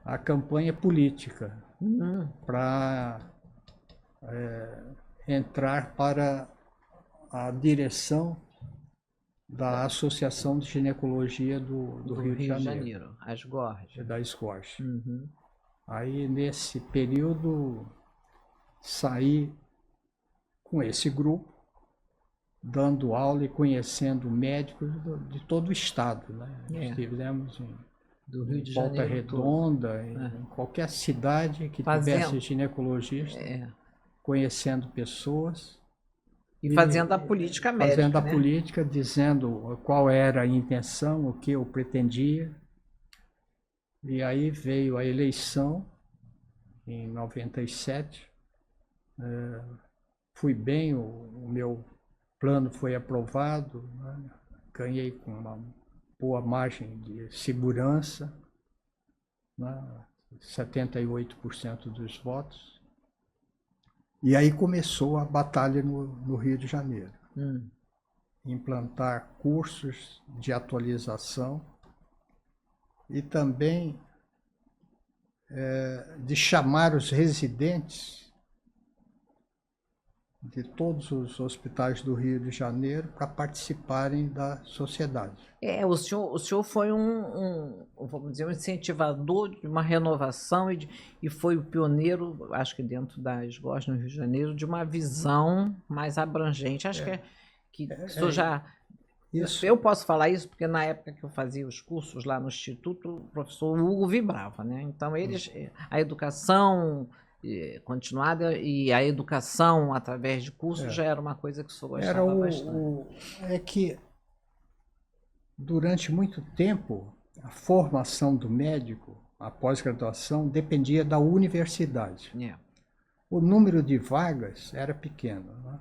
a campanha política, para entrar para a direção da Associação de Ginecologia do Rio de Janeiro, As Gorges. da SCORG. Uhum. Aí, nesse período, saí com esse grupo, dando aula e conhecendo médicos de todo o estado. Né? Estivemos Do Rio de Volta Janeiro Redonda, em qualquer cidade que tivesse ginecologista, conhecendo pessoas. E fazendo a política médica, fazendo a né? política, dizendo qual era a intenção, o que eu pretendia. E aí veio a eleição, em 97. Fui bem, o meu plano foi aprovado, né? Ganhei com uma boa margem de segurança, né? 78% dos votos. E aí começou a batalha no Rio de Janeiro. Implantar cursos de atualização e também de chamar os residentes de todos os hospitais do Rio de Janeiro para participarem da sociedade. O senhor foi vamos dizer, um incentivador de uma renovação e foi o pioneiro, acho que dentro da SGOS no Rio de Janeiro, de uma visão mais abrangente. Acho que o senhor já... Isso. Eu posso falar isso porque na época que eu fazia os cursos lá no Instituto, o professor Hugo vibrava, né? Então, a educação continuada e a educação através de cursos já era uma coisa que o senhor gostava bastante. É que, durante muito tempo, a formação do médico, a pós-graduação, dependia da universidade. O número de vagas era pequeno, né?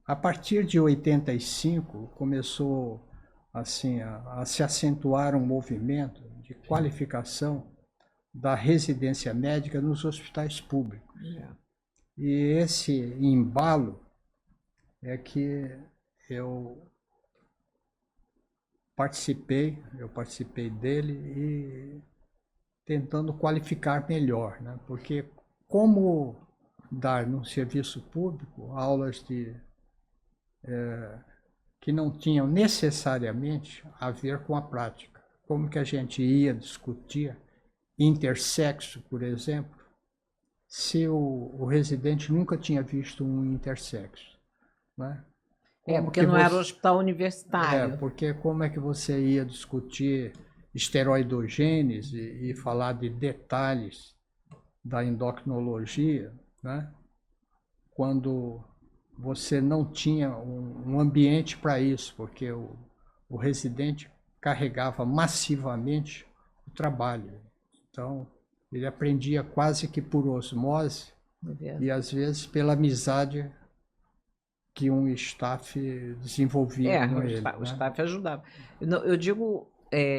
A partir de 85, começou assim, a se acentuar um movimento de qualificação da residência médica nos hospitais públicos. E esse embalo é que eu participei dele e tentando qualificar melhor, né? Porque como dar no serviço público aulas que não tinham necessariamente a ver com a prática. Como que a gente ia discutir intersexo, por exemplo, se o residente nunca tinha visto um intersexo, né? Porque não era hospital universitário. Porque como é que você ia discutir esteroidogênese e falar de detalhes da endocrinologia, né? Quando você não tinha um ambiente para isso, porque o residente carregava massivamente o trabalho. Então, ele aprendia quase que por osmose e, às vezes, pela amizade que um staff desenvolvia com ele. O staff ajudava. Eu digo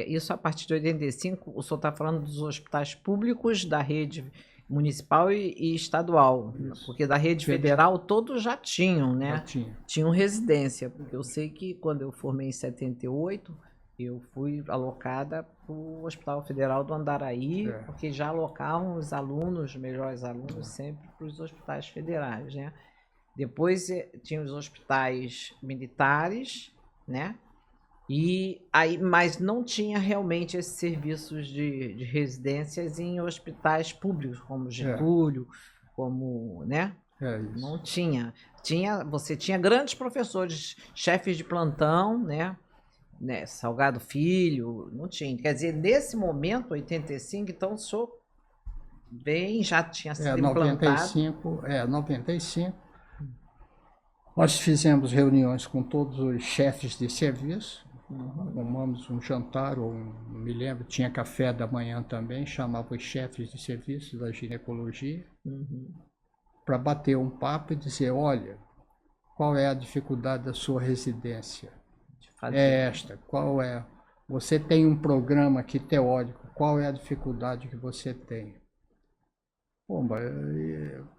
isso a partir de 85, o senhor está falando dos hospitais públicos da rede municipal e estadual, isso. Porque da rede federal todos já tinham, né? Já tinha. Tinham residência, porque eu sei que quando eu formei em 78, eu fui alocada para o Hospital Federal do Andaraí, porque já alocavam os alunos, os melhores alunos, sempre para os hospitais federais, né? Depois tinha os hospitais militares, né? Mas não tinha realmente esses serviços de residências em hospitais públicos, como Getúlio, como, né? Isso. Não tinha. Você tinha grandes professores, chefes de plantão, né? Salgado Filho, não tinha. Quer dizer, nesse momento, 85, então o senhor já tinha sido implantado. 95. Nós fizemos reuniões com todos os chefes de serviço, arrumamos um jantar, não me lembro, tinha café da manhã também, chamava os chefes de serviço da ginecologia, para bater um papo e dizer, olha, qual é a dificuldade da sua residência? É esta, qual é? Você tem um programa aqui teórico, qual é a dificuldade que você tem?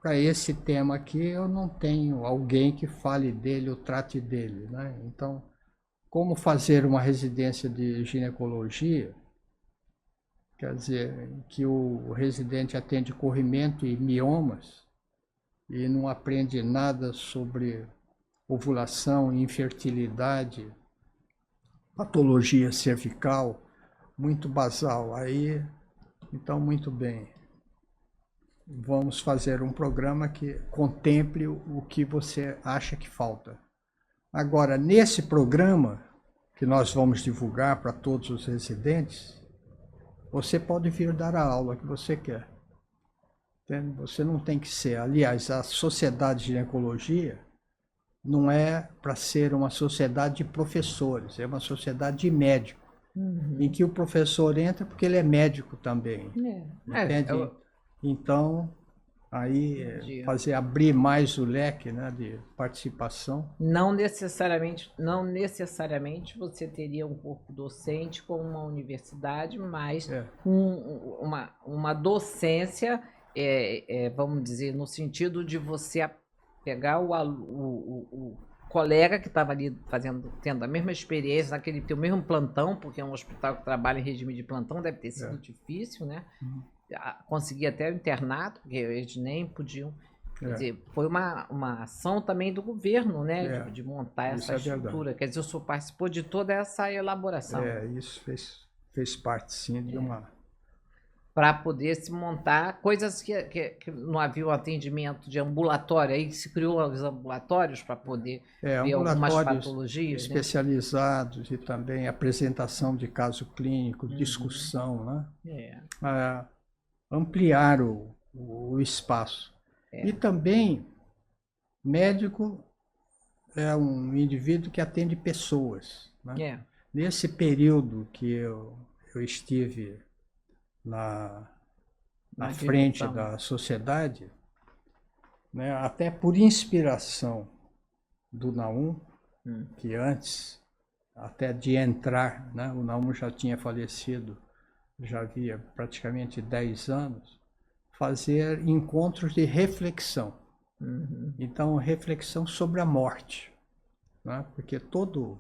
Para esse tema aqui, eu não tenho alguém que fale dele ou trate dele, né? Então, como fazer uma residência de ginecologia, quer dizer, que o residente atende corrimento e miomas e não aprende nada sobre ovulação, infertilidade, patologia cervical, muito basal. Aí, então, muito bem. Vamos fazer um programa que contemple o que você acha que falta. Agora, nesse programa, que nós vamos divulgar para todos os residentes, você pode vir dar a aula que você quer. Entende? Você não tem que ser. Aliás, a Sociedade de Ginecologia não é para ser uma sociedade de professores, é uma sociedade de médicos, em que o professor entra porque ele é médico também. Entende? Então, aí abrir mais o leque, né, de participação. Não necessariamente você teria um corpo docente como uma universidade, mas uma docência, vamos dizer, no sentido de você pegar o colega que estava ali tendo a mesma experiência, ter o mesmo plantão, porque é um hospital que trabalha em regime de plantão, deve ter sido difícil, né? Conseguir até o internato, porque eles nem podiam. Quer dizer, foi uma ação também do governo, né? De montar essa estrutura. Quer dizer, o senhor participou de toda essa elaboração. Isso fez parte, sim, de uma... Para poder se montar coisas que não havia um atendimento de ambulatório, aí se criou os ambulatórios para poder ver algumas patologias. Especializados, né? E também apresentação de caso clínico, discussão, né? Ampliar o espaço. E também, médico é um indivíduo que atende pessoas, né? Nesse período que eu estive na frente da sociedade, né, até por inspiração do Naum, que antes até de entrar, né, o Naum já tinha falecido, já havia praticamente 10 anos, fazer encontros de reflexão. Então, reflexão sobre a morte, né, porque todo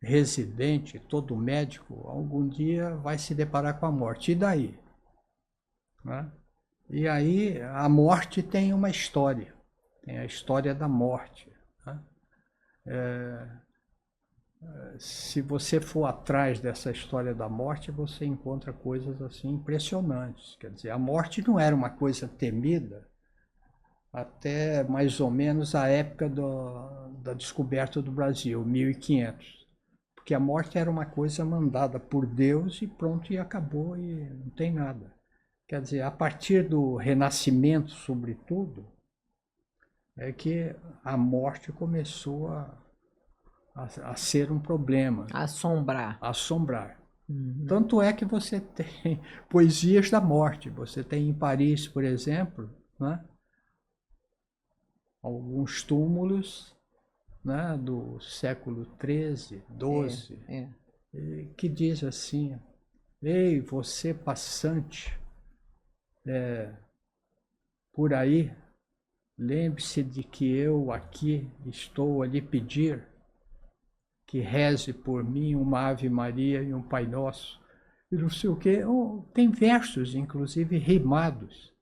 residente, todo médico, algum dia vai se deparar com a morte. E daí? né? E aí a morte tem uma história, tem a história da morte, né? Se você for atrás dessa história da morte, você encontra coisas assim impressionantes. Quer dizer, a morte não era uma coisa temida até mais ou menos a época da descoberta do Brasil, 1500. Porque a morte era uma coisa mandada por Deus e pronto, e acabou, e não tem nada. Quer dizer, a partir do Renascimento, sobretudo, é que a morte começou a ser um problema, Assombrar. a assombrar. Tanto é que você tem poesias da morte. Você tem em Paris, por exemplo, né, alguns túmulos, né, do século XIII, XII, que diz assim: ei, você passante por aí, lembre-se de que eu aqui estou a lhe pedir que reze por mim uma Ave Maria e um Pai Nosso, e não sei o quê. Tem versos, inclusive, rimados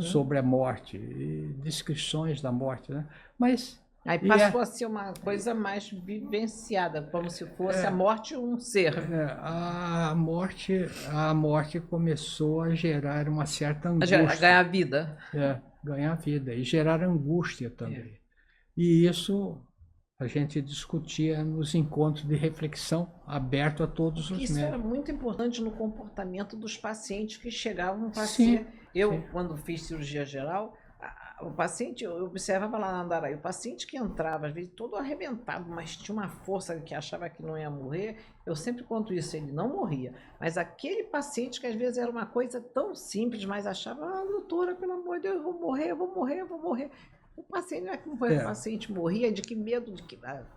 sobre a morte, e descrições da morte, né? Mas Aí passou a ser uma coisa mais vivenciada, como se fosse a morte um ser. a morte começou a gerar uma certa angústia. A ganhar vida. Ganhar vida e gerar angústia também. E isso a gente discutia nos encontros de reflexão aberto a todos os médicos. Isso era muito importante no comportamento dos pacientes que chegavam para Sim, quando fiz cirurgia geral, o paciente, eu observava lá na Andaraí, o paciente que entrava, às vezes todo arrebentado, mas tinha uma força que achava que não ia morrer, eu sempre conto isso, ele não morria. Mas aquele paciente que às vezes era uma coisa tão simples, mas achava, doutora, pelo amor de Deus, eu vou morrer, eu vou morrer, eu vou morrer. O paciente, não é que o paciente morria de que medo,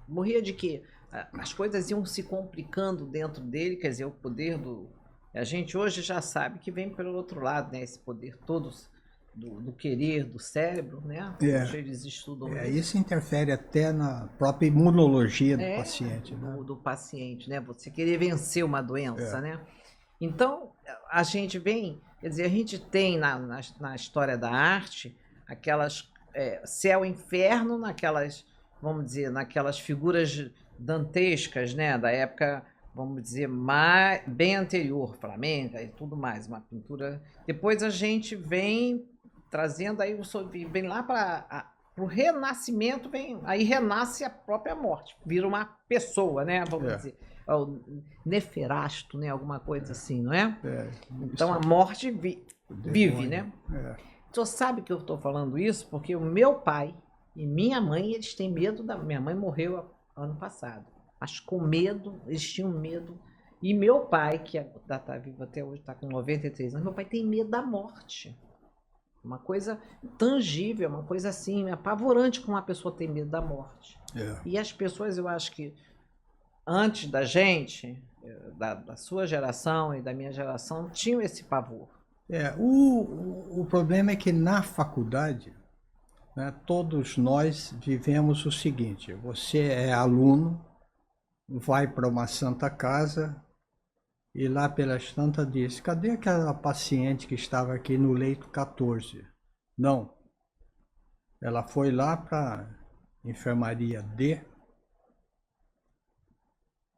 morria de que as coisas iam se complicando dentro dele, quer dizer, o poder do... A gente hoje já sabe que vem pelo outro lado, né? Esse poder todo do querer, do cérebro, né? Eles estudam isso interfere até na própria imunologia do paciente. Do paciente, né? Você querer vencer uma doença, né? Então, a gente vem, quer dizer, a gente tem na história da arte aquelas céu e inferno, naquelas, vamos dizer, naquelas figuras dantescas, né? Da época, vamos dizer, bem anterior, flamenca e tudo mais, uma pintura. Depois a gente vem trazendo aí, vem lá para o renascimento, aí renasce a própria morte, vira uma pessoa, né? Vamos dizer, o Neferasto, né? Alguma coisa assim, não é? Então a morte vive, né? Você sabe que eu estou falando isso porque o meu pai e minha mãe, eles têm medo minha mãe morreu ano passado, mas com medo, eles tinham medo. E meu pai, que está vivo até hoje, está com 93 anos, meu pai tem medo da morte. Uma coisa tangível, uma coisa assim, apavorante como uma pessoa tem medo da morte. E as pessoas, eu acho que antes da gente, da sua geração e da minha geração, tinham esse pavor. O problema é que na faculdade, né, todos nós vivemos o seguinte: você é aluno, vai para uma santa casa e lá pelas tantas diz: cadê aquela paciente que estava aqui no leito 14? Não. Ela foi lá para enfermaria D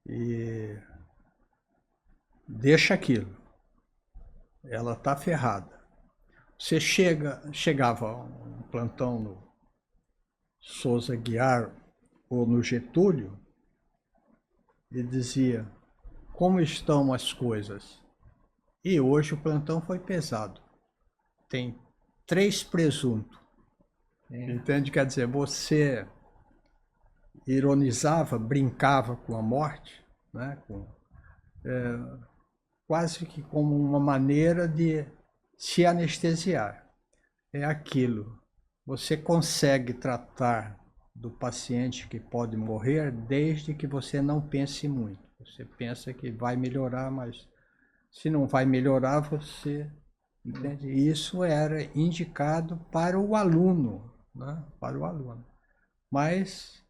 e deixa aquilo. Ela está ferrada. Você chegava um plantão no Souza Guiar ou no Getúlio e dizia: como estão as coisas? E hoje o plantão foi pesado. Tem 3 presuntos. Entende? Quer dizer, você ironizava, brincava com a morte, né? Quase que como uma maneira de se anestesiar. É aquilo. Você consegue tratar do paciente que pode morrer desde que você não pense muito. Você pensa que vai melhorar, mas se não vai melhorar, você... Entende? Isso era indicado para o aluno, né? Para o aluno. Mas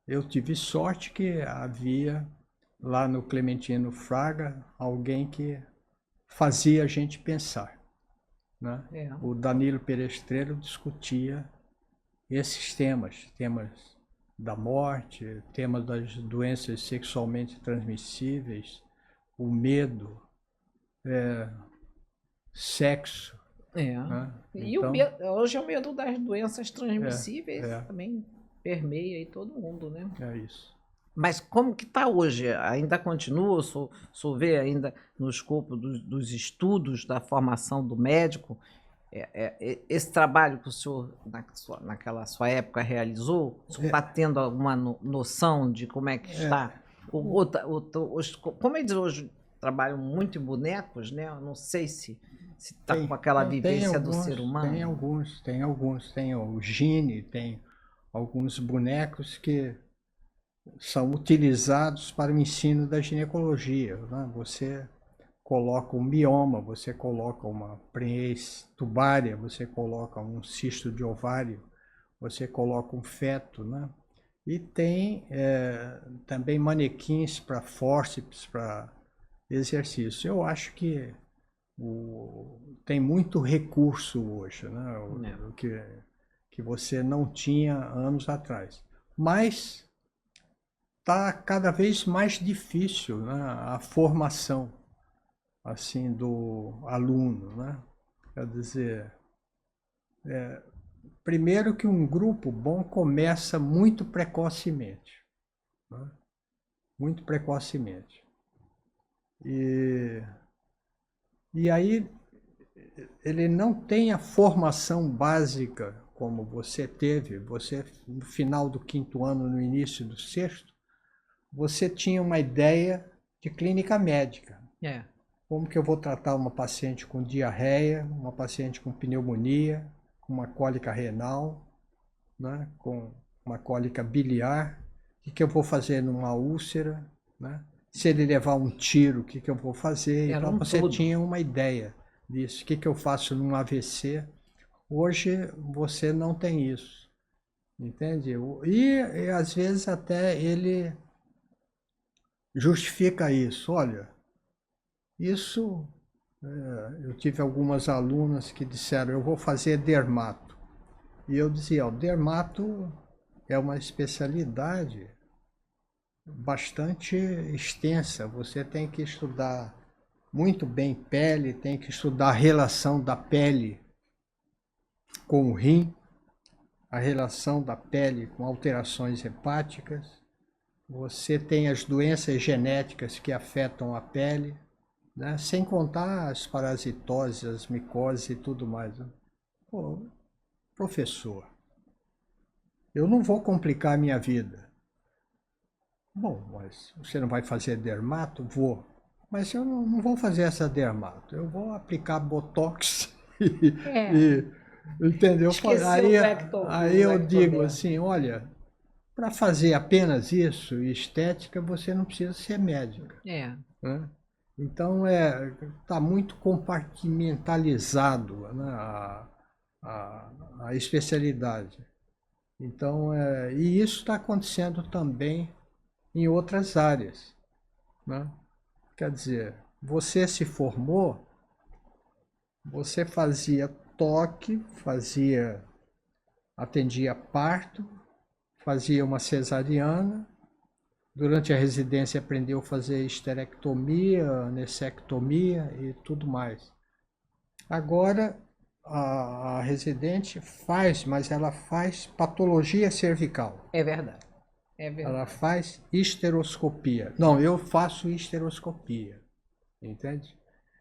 eu tive sorte que havia lá no Clementino Fraga alguém que fazia a gente pensar, né? É. O Danilo Perestrello discutia esses temas da morte, temas das doenças sexualmente transmissíveis, o medo, sexo, É. né? E o Então, medo, hoje é o medo das doenças é, transmissíveis é, também permeia aí todo mundo, né? é isso. Mas como que está hoje? Ainda continua? O senhor vê ainda no escopo dos estudos da formação do médico, esse trabalho que o senhor, naquela sua época, realizou, o senhor está tendo alguma noção de como é que está? Como eles hoje trabalham muito em bonecos, né? Eu não sei se está com aquela vivência do ser humano. Tem o Gini, tem alguns bonecos que são utilizados para o ensino da ginecologia, né? Você coloca um mioma, você coloca uma prenhez tubária, você coloca um cisto de ovário, você coloca um feto, né? E tem também manequins para fórceps, para exercício. Eu acho que tem muito recurso hoje, né? Que você não tinha anos atrás. Mas está cada vez mais difícil, né, a formação assim do aluno, né? Quer dizer, primeiro que um grupo bom começa muito precocemente, né? Muito precocemente. E aí ele não tem a formação básica como você teve, você no final do quinto ano, no início do sexto, você tinha uma ideia de clínica médica. É. Como que eu vou tratar uma paciente com diarreia, uma paciente com pneumonia, com uma cólica renal, né, com uma cólica biliar, o que eu vou fazer numa úlcera, né? Se ele levar um tiro, o que eu vou fazer? Era Então você tudo. tinha uma ideia disso, o que eu faço num AVC. Hoje você não tem isso, entende? E às vezes até ele justifica isso. Olha, isso, eu tive algumas alunas que disseram, eu vou fazer dermato. E eu dizia, o dermato é uma especialidade bastante extensa. Você tem que estudar muito bem pele, tem que estudar a relação da pele com o rim, a relação da pele com alterações hepáticas. Você tem as doenças genéticas que afetam a pele, né? Sem contar as parasitoses, as micoses e tudo mais. Né? Pô, professor, eu não vou complicar a minha vida. Bom, mas você não vai fazer dermato? Vou. Mas eu não vou fazer essa dermato. Eu vou aplicar botox É. entendeu? Esqueceu Aí do eu digo ectodermo. assim, olha, para fazer apenas isso, estética, você não precisa ser médica. É. Né? Então está muito compartimentalizado, né, a especialidade. Então, e isso está acontecendo também em outras áreas. Né? Quer dizer, você se formou, você fazia toque, atendia parto, fazia uma cesariana, durante a residência aprendeu a fazer esterectomia, anessectomia e tudo mais. Agora a residente faz, mas ela faz patologia cervical. É verdade. É Ela verdade. faz histeroscopia. Não, eu faço histeroscopia, entende?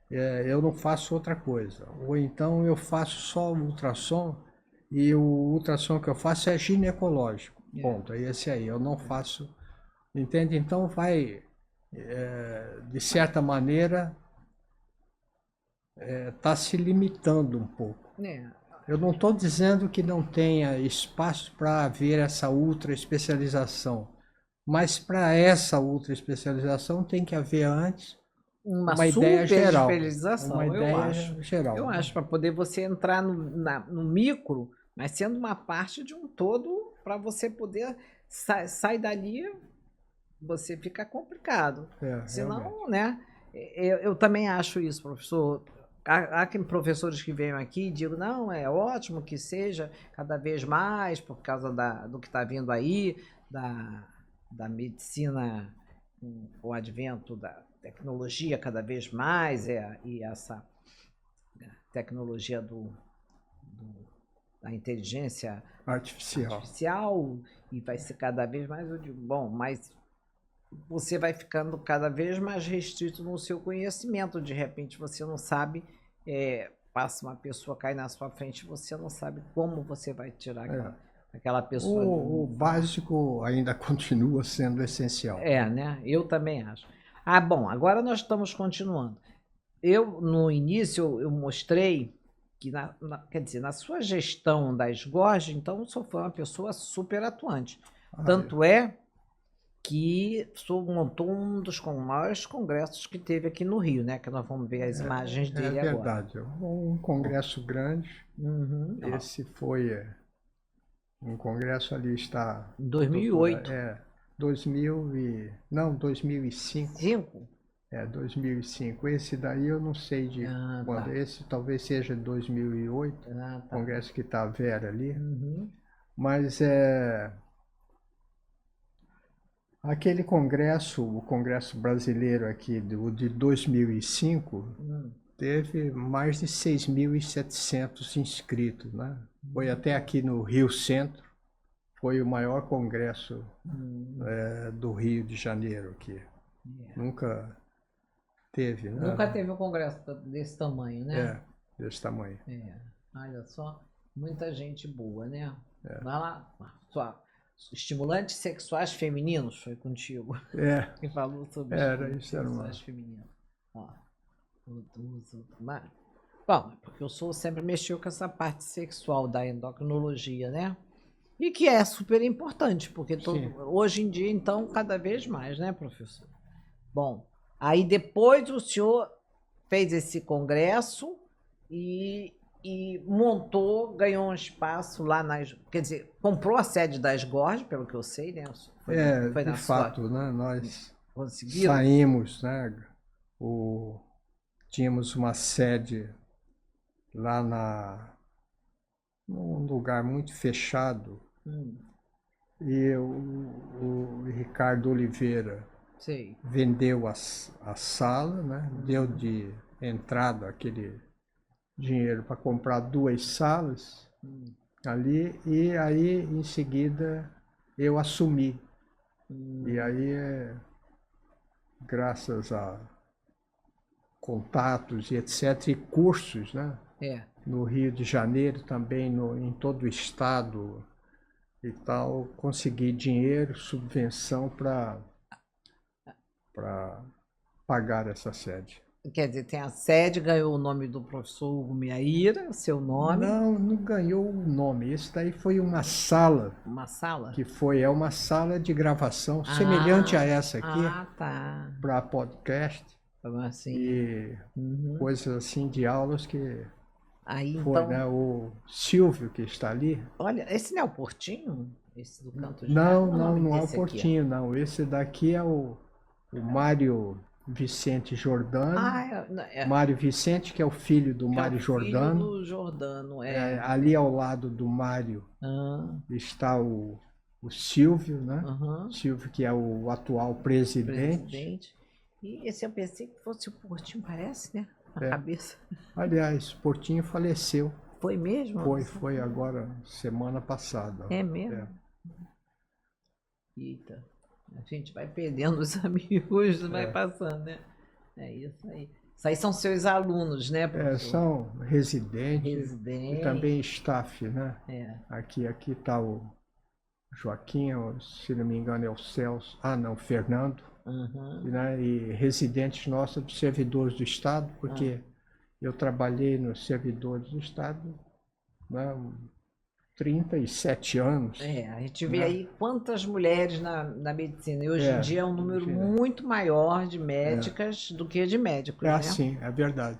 Eu não faço outra coisa. Ou então eu faço só ultrassom e o ultrassom que eu faço é ginecológico. Ponto, é esse aí. Eu não faço, entende? Então vai, de certa maneira, está se limitando um pouco. É. Eu não estou dizendo que não tenha espaço para haver essa ultra especialização, mas para essa ultra especialização tem que haver antes Uma uma ideia super geral. Uma especialização, eu ideia acho. geral. Eu acho, para poder você entrar no micro, mas sendo uma parte de um todo, para você poder sair dali, você fica complicado. Realmente. Senão, né? Eu também acho isso, professor. Há professores que vêm aqui e digam, não, é ótimo que seja cada vez mais, por causa do que está vindo aí, da medicina, com o advento da tecnologia cada vez mais, e essa tecnologia da inteligência artificial, e vai ser cada vez mais, eu digo, bom, mas você vai ficando cada vez mais restrito no seu conhecimento. De repente você não sabe, passa uma pessoa, cai na sua frente, você não sabe como você vai tirar aquela pessoa. O básico ainda continua sendo essencial. Né? Eu também acho. Bom, agora nós estamos continuando. No início, eu mostrei que, quer dizer, na sua gestão da SGORG, então, o senhor foi uma pessoa super atuante. Tanto que o senhor montou um dos maiores congressos que teve aqui no Rio, né? Que nós vamos ver as imagens dele agora. É verdade. Um congresso grande. Esse foi um congresso, ali está... Em 2008. 2005. 2005. Esse daí eu não sei de quando. Tá. Esse talvez seja de 2008. Tá. Congresso que está a Vera ali. Mas aquele congresso, o congresso brasileiro aqui de 2005, teve mais de 6.700 inscritos, né? Foi até aqui no Rio Centro. Foi o maior congresso do Rio de Janeiro aqui. Nunca teve, né? Nunca teve um congresso desse tamanho, né? Desse tamanho. Olha só, muita gente boa, né? Vai lá, estimulantes sexuais femininos, foi contigo. Que falou sobre estimulantes sexuais femininos. Bom, porque o senhor sempre mexeu com essa parte sexual da endocrinologia, né? E que é super importante, porque hoje em dia, então, cada vez mais, né, professor? Bom, aí depois o senhor fez esse congresso e montou, ganhou um espaço lá quer dizer, comprou a sede da SGORG, pelo que eu sei, né? Foi de fato, né? Nós saímos, né? Tínhamos uma sede lá num lugar muito fechado. E o Ricardo Oliveira vendeu a sala, né? Deu de entrada aquele dinheiro para comprar 2 salas ali, e aí em seguida eu assumi. E aí, graças a contatos e etc, e cursos, né? No Rio de Janeiro também, em todo o estado e tal, consegui dinheiro, subvenção para pagar essa sede. Quer dizer, tem a sede, ganhou o nome do professor Hugo Miaíra, seu nome? Não ganhou o nome. Esse daí foi uma sala. Uma sala? Que é uma sala de gravação, semelhante a essa aqui. Tá. Para podcast. Assim. E coisas assim de aulas que... Aí, foi, então... né? O Silvio, que está ali. Olha, esse não é o Portinho? Esse do canto de não é o Portinho, não. Esse daqui é o Mário Vicente Jordano. Mário Vicente, que é o filho do Mário Jordano. Filho do Jordano, ali ao lado do Mário está o Silvio, né? Silvio, que é o atual presidente. E esse eu pensei que fosse o Portinho, parece, né? A cabeça. Aliás, Portinho faleceu. Foi mesmo? Foi agora, semana passada. É mesmo? Eita. A gente vai perdendo os amigos, vai passando, né? É isso aí. Isso aí são seus alunos, né, professor? São residentes e também staff, né? Aqui está o Joaquim, se não me engano é o Celso, Fernando, né? E residentes nossos dos servidores do Estado, porque eu trabalhei nos servidores do Estado, né? 37 anos. A gente vê aí quantas mulheres na medicina. E hoje em dia é um número muito maior de médicas do que de médicos, né? Sim, é verdade.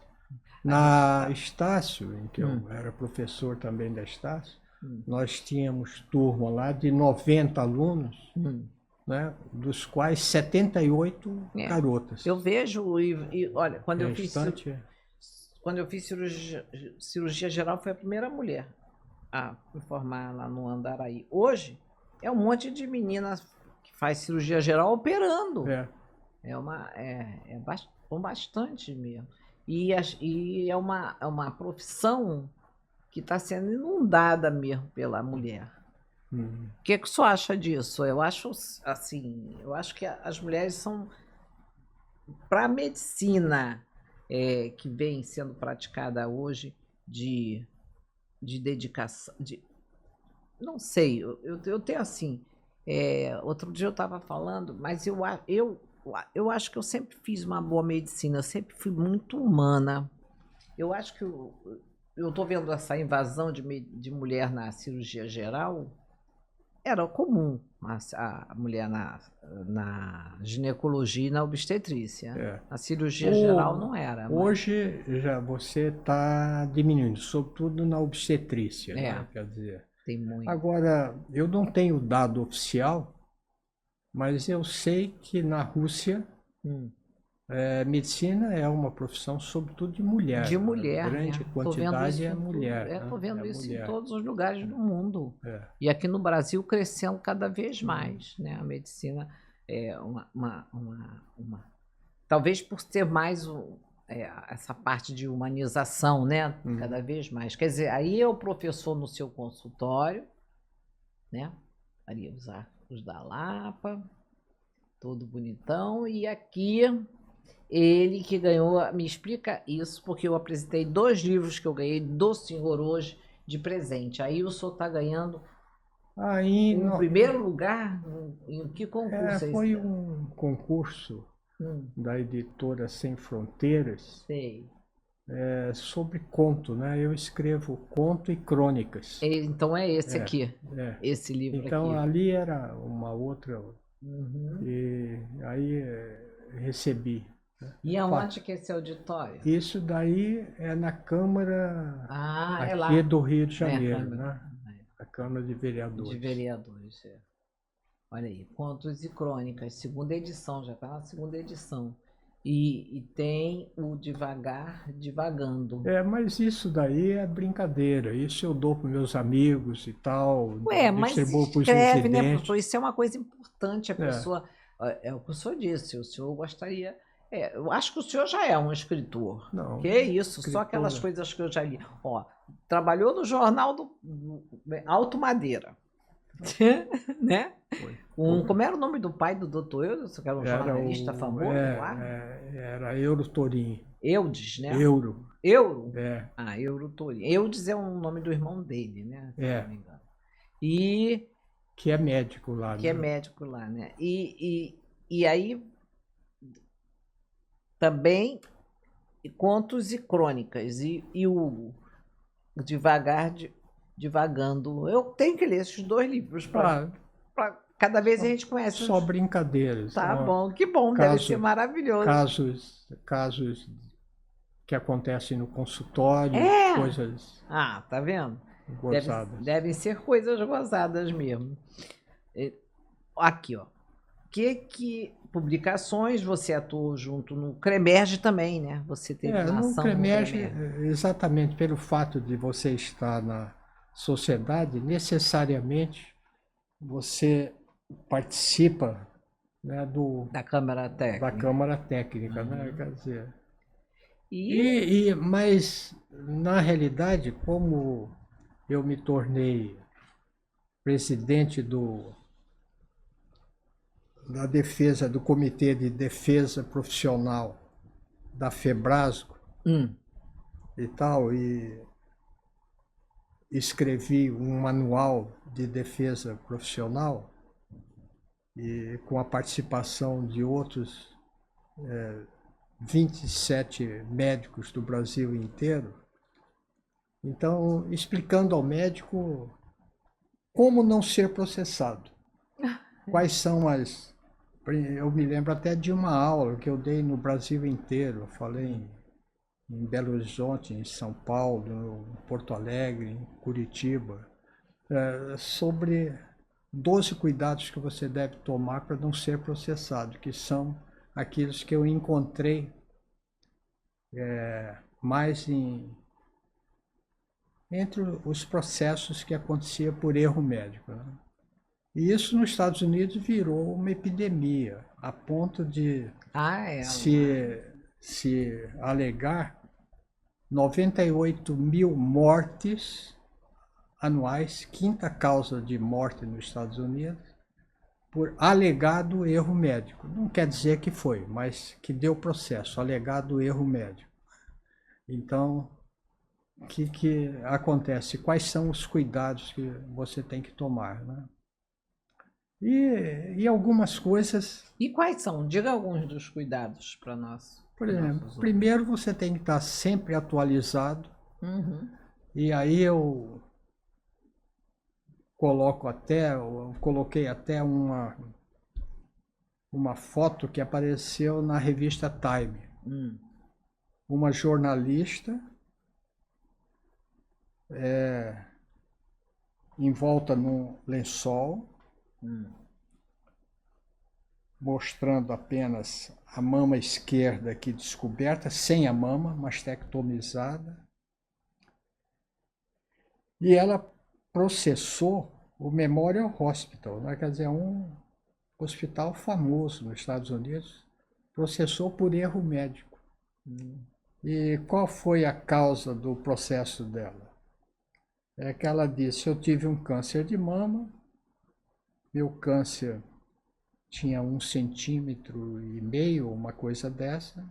Na Estácio, em que eu era professor também da Estácio, nós tínhamos turma lá de 90 alunos, né, dos quais 78 É. garotas. Eu vejo olha, quando eu fiz Restante, cirurgia geral, foi a primeira mulher a me formar lá no Andaraí. Hoje é um monte de meninas que faz cirurgia geral operando. é, São bastante mesmo. E é uma profissão que está sendo inundada mesmo pela mulher. O que você acha disso? Eu acho assim, eu acho que as mulheres são para a medicina que vem sendo praticada hoje de dedicação, não sei, eu tenho assim, outro dia eu estava falando, mas eu acho que eu sempre fiz uma boa medicina, eu sempre fui muito humana. Eu acho que eu estou vendo essa invasão de mulher na cirurgia geral. Era comum a mulher na ginecologia e na obstetrícia. é. Na cirurgia geral não era. Hoje já você está diminuindo, sobretudo na obstetrícia, né? Quer dizer. Tem muito. Agora, eu não tenho dado oficial, mas eu sei que na Rússia medicina é uma profissão sobretudo de mulher. De mulher, A grande quantidade é mulher. Estou vendo isso mulher. em todos os lugares do mundo. É. E aqui no Brasil crescendo cada vez mais, né? A medicina é talvez por ter mais essa parte de humanização, né? Cada vez mais. Quer dizer, aí é o professor no seu consultório, né? Ali os arcos da Lapa, todo bonitão, e aqui ele que ganhou, me explica isso, porque eu apresentei 2 livros que eu ganhei do senhor hoje de presente. Aí o senhor está ganhando primeiro lugar em que concurso? Foi um concurso da editora Sem Fronteiras. Sei. Sobre conto, né? Eu escrevo conto e crônicas. Então é esse aqui, esse livro então, aqui. ali era uma outra, e aí recebi. E aonde que é esse auditório? Isso daí é na Câmara é lá. aqui do Rio de Janeiro, né? A Câmara de Vereadores. De Vereadores, Olha aí, Contos e Crônicas, 2ª edição, já está na 2ª edição. E tem o Devagar, Divagando. Mas isso daí é brincadeira. Isso eu dou para meus amigos e tal. Mas escreve, né, professor? Isso é uma coisa importante. A pessoa, é o que o senhor disse, o senhor gostaria... eu acho que o senhor já é um escritor. Não. Que isso, só aquelas coisas que eu já li. Trabalhou no jornal do Alto Madeira. Né? Como era o nome do pai do doutor Eudes? Que era um jornalista famoso lá? Era Euro Torim. Eudes, né? Euro? Euro Torim. Eudes é o nome do irmão dele, né? Se não me engano. Que é médico lá. Que é médico lá, né? E aí também Contos e Crônicas. E Hugo, Divagando. Eu tenho que ler esses 2 livros para cada vez a gente conhece. Só brincadeiras. Tá bom, que bom, deve ser maravilhoso. Casos que acontecem no consultório, coisas. Tá vendo? Gozadas. Devem ser coisas gozadas mesmo. Aqui, Que publicações você atuou junto no CREMERGE também, né? Você teve uma ação no CREMERGE. Exatamente pelo fato de você estar na sociedade, necessariamente você participa, né, da Câmara Técnica, né? Quer dizer. Mas na realidade, como eu me tornei presidente da defesa do Comitê de Defesa Profissional da FEBRASGO e tal, e escrevi um manual de defesa profissional e com a participação de outros 27 médicos do Brasil inteiro. Então, explicando ao médico como não ser processado. Quais são as... Eu me lembro até de uma aula que eu dei no Brasil inteiro. Eu falei em Belo Horizonte, em São Paulo, em Porto Alegre, em Curitiba, sobre 12 cuidados que você deve tomar para não ser processado, que são aqueles que eu encontrei mais entre os processos que acontecia por erro médico, né? E isso nos Estados Unidos virou uma epidemia, a ponto de se alegar 98 mil mortes anuais, quinta causa de morte nos Estados Unidos, por alegado erro médico. Não quer dizer que foi, mas que deu processo, alegado erro médico. Então, o que acontece? Quais são os cuidados que você tem que tomar, né? E algumas coisas... E quais são? Diga alguns dos cuidados para nós. Por exemplo, primeiro você tem que estar sempre atualizado. E aí eu coloquei até uma foto que apareceu na revista Time. Uma jornalista envolta num lençol, mostrando apenas a mama esquerda aqui descoberta, sem a mama, mastectomizada. E ela processou o Memorial Hospital, né? Quer dizer, um hospital famoso nos Estados Unidos, processou por erro médico. E qual foi a causa do processo dela? É que ela disse: eu tive um câncer de mama, meu câncer tinha 1,5 centímetros, uma coisa dessa.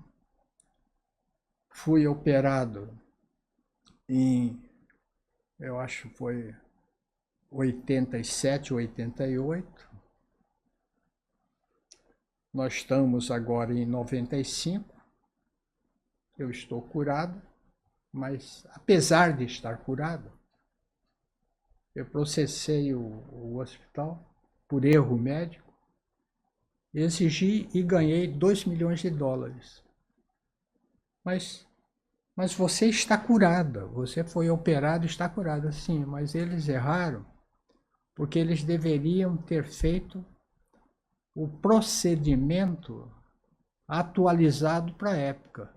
Fui operado eu acho que foi 87, 88. Nós estamos agora em 95. Eu estou curado, mas apesar de estar curado, eu processei o hospital por erro médico, exigi e ganhei 2 milhões de dólares. Mas você está curada, você foi operado e está curada. Sim, mas eles erraram, porque eles deveriam ter feito o procedimento atualizado para a época.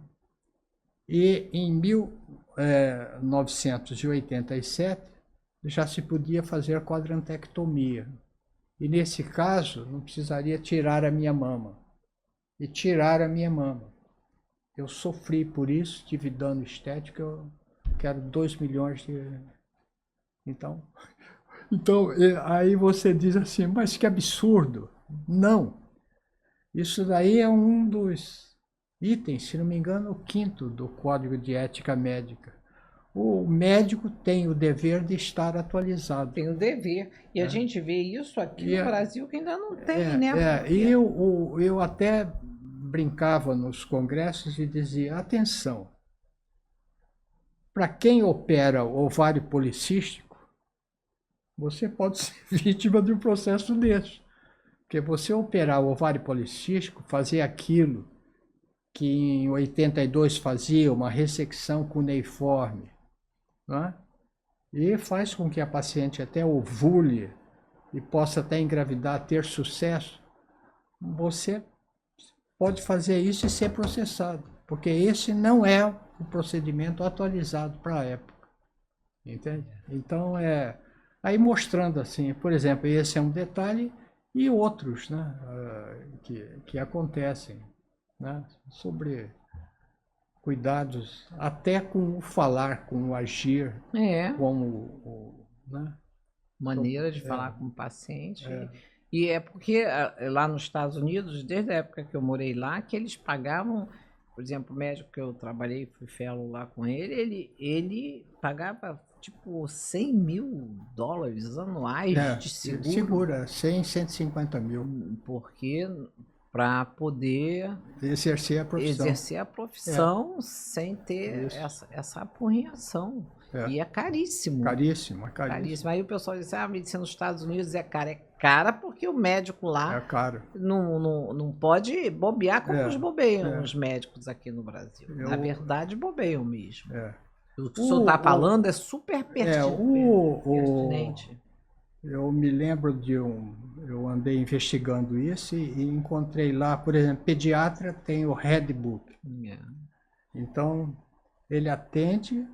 E em 1987 já se podia fazer quadrantectomia. E nesse caso não precisaria tirar a minha mama. E tiraram a minha mama. Eu sofri por isso, tive dano estético, eu quero 2 milhões de... Então, aí você diz assim, mas que absurdo. Não. Isso daí é um dos itens, se não me engano, o 5º do Código de Ética Médica. O médico tem o dever de estar atualizado. Tem o dever. E a gente vê isso aqui no Brasil que ainda não tem, né? E eu até brincava nos congressos e dizia, atenção, para quem opera ovário policístico, você pode ser vítima de um processo desse. Porque você operar o ovário policístico, fazer aquilo que em 82 fazia, uma ressecção cuneiforme, né? E faz com que a paciente até ovule e possa até engravidar, ter sucesso, você pode fazer isso e ser processado, porque esse não é o procedimento atualizado para a época, entende? Então, aí mostrando assim, por exemplo, esse é um detalhe e outros, né, que acontecem, né, sobre cuidados, até com o falar, com o agir, com o né? Maneira de falar com o paciente. E é porque lá nos Estados Unidos, desde a época que eu morei lá, que eles pagavam, por exemplo, o médico que eu trabalhei, fui fellow lá com ele pagava tipo 100 mil dólares anuais de seguro. Segura, 100, 150 mil. Porque para poder exercer a profissão sem ter essa apurrinhação. E é caríssimo. Caríssimo. Aí o pessoal diz, a medicina nos Estados Unidos é cara. É cara porque o médico lá não pode bobear como os bobeiam os médicos aqui no Brasil. Na verdade, bobeiam mesmo. O que o senhor está falando é super pertinente. Eu me lembro eu andei investigando isso e encontrei lá, por exemplo, pediatra tem o Red Book. Então, ele atende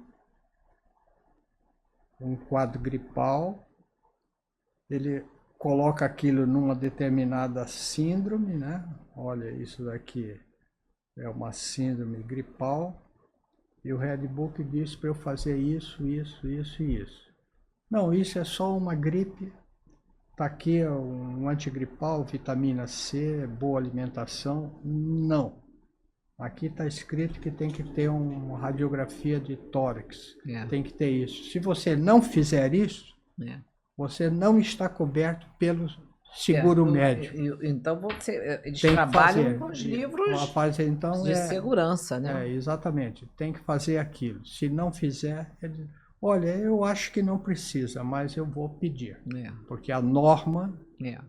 um quadro gripal, ele coloca aquilo numa determinada síndrome, né? Olha, isso daqui é uma síndrome gripal, e o Red Book diz para eu fazer isso, isso, isso e isso. Não, isso é só uma gripe. Está aqui um antigripal, vitamina C, boa alimentação. Não. Aqui está escrito que tem que ter uma radiografia de tórax. Tem que ter isso. Se você não fizer isso, você não está coberto pelo seguro médico. Então eles trabalham com os livros então, de segurança, né? Exatamente. Tem que fazer aquilo. Se não fizer, olha, eu acho que não precisa, mas eu vou pedir. Porque a norma, né,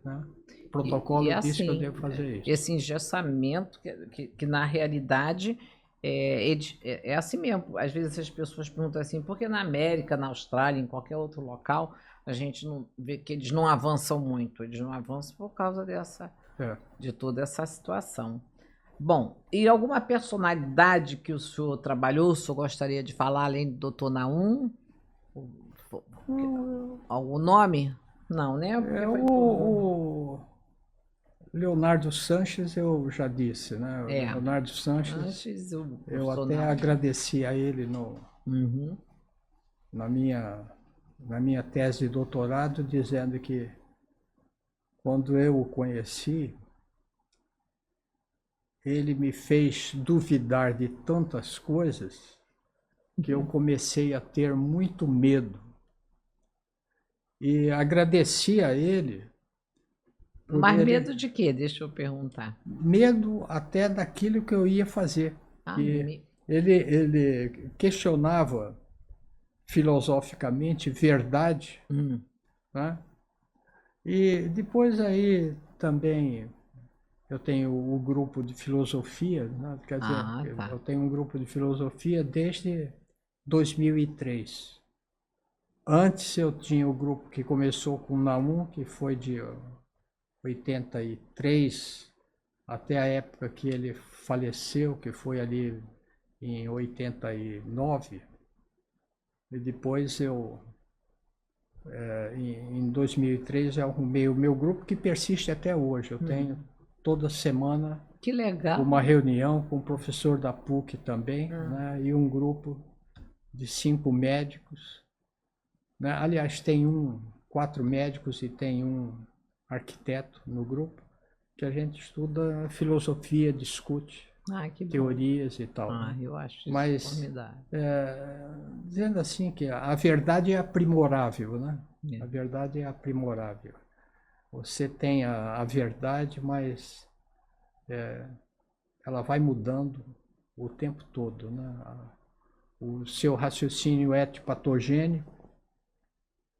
o protocolo diz que eu devo fazer isso. Esse engessamento, que na realidade é assim mesmo. Às vezes as pessoas perguntam assim, por que na América, na Austrália, em qualquer outro local, a gente não vê que eles não avançam muito? Eles não avançam por causa de toda essa situação. Bom, e alguma personalidade que o senhor trabalhou, o senhor gostaria de falar, além do Dr. Naum? Algum nome? Não, né? O Leonardo Sanches eu já disse, né? O Leonardo Sanches, eu até agradeci a ele na minha tese de doutorado, dizendo que quando eu o conheci, ele me fez duvidar de tantas coisas que eu comecei a ter muito medo. E agradeci a ele. Mas medo de quê? Deixa eu perguntar. Medo até daquilo que eu ia fazer. Ele questionava filosoficamente verdade, né? E depois aí também eu tenho o grupo de filosofia, né? Quer dizer, eu tenho um grupo de filosofia desde 2003. Antes eu tinha o grupo que começou com o Naum, que foi de 83 até a época que ele faleceu, que foi ali em 89. E depois em 2003, eu arrumei o meu grupo, que persiste até hoje. Eu tenho toda semana que legal, uma reunião com o professor da PUC também, né, e um grupo de 5 médicos. Né? Aliás, tem 4 médicos e tem um arquiteto no grupo, que a gente estuda filosofia, discute teorias e tal. Eu acho isso formidável. Dizendo assim que a verdade é aprimorável, né? A verdade é aprimorável. Você tem a verdade, mas ela vai mudando o tempo todo, né? O seu raciocínio ético-patogênico,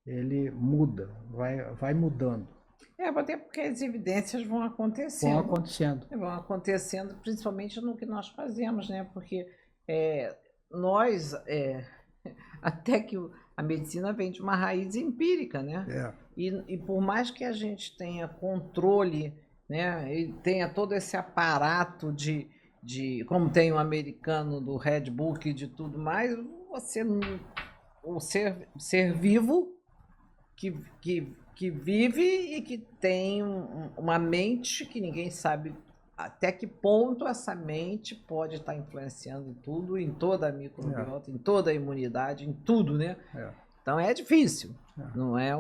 ele muda, vai mudando. Até porque as evidências vão acontecendo. Vão acontecendo, principalmente no que nós fazemos, né? Porque nós, até que a medicina vem de uma raiz empírica, né? E por mais que a gente tenha controle, né? E tenha todo esse aparato de como tem o americano do Red Book e de tudo mais, o ser vivo que vive e que tem uma mente que ninguém sabe até que ponto essa mente pode estar influenciando tudo, em toda a microbiota, em toda a imunidade, em tudo, né? Então é difícil, não é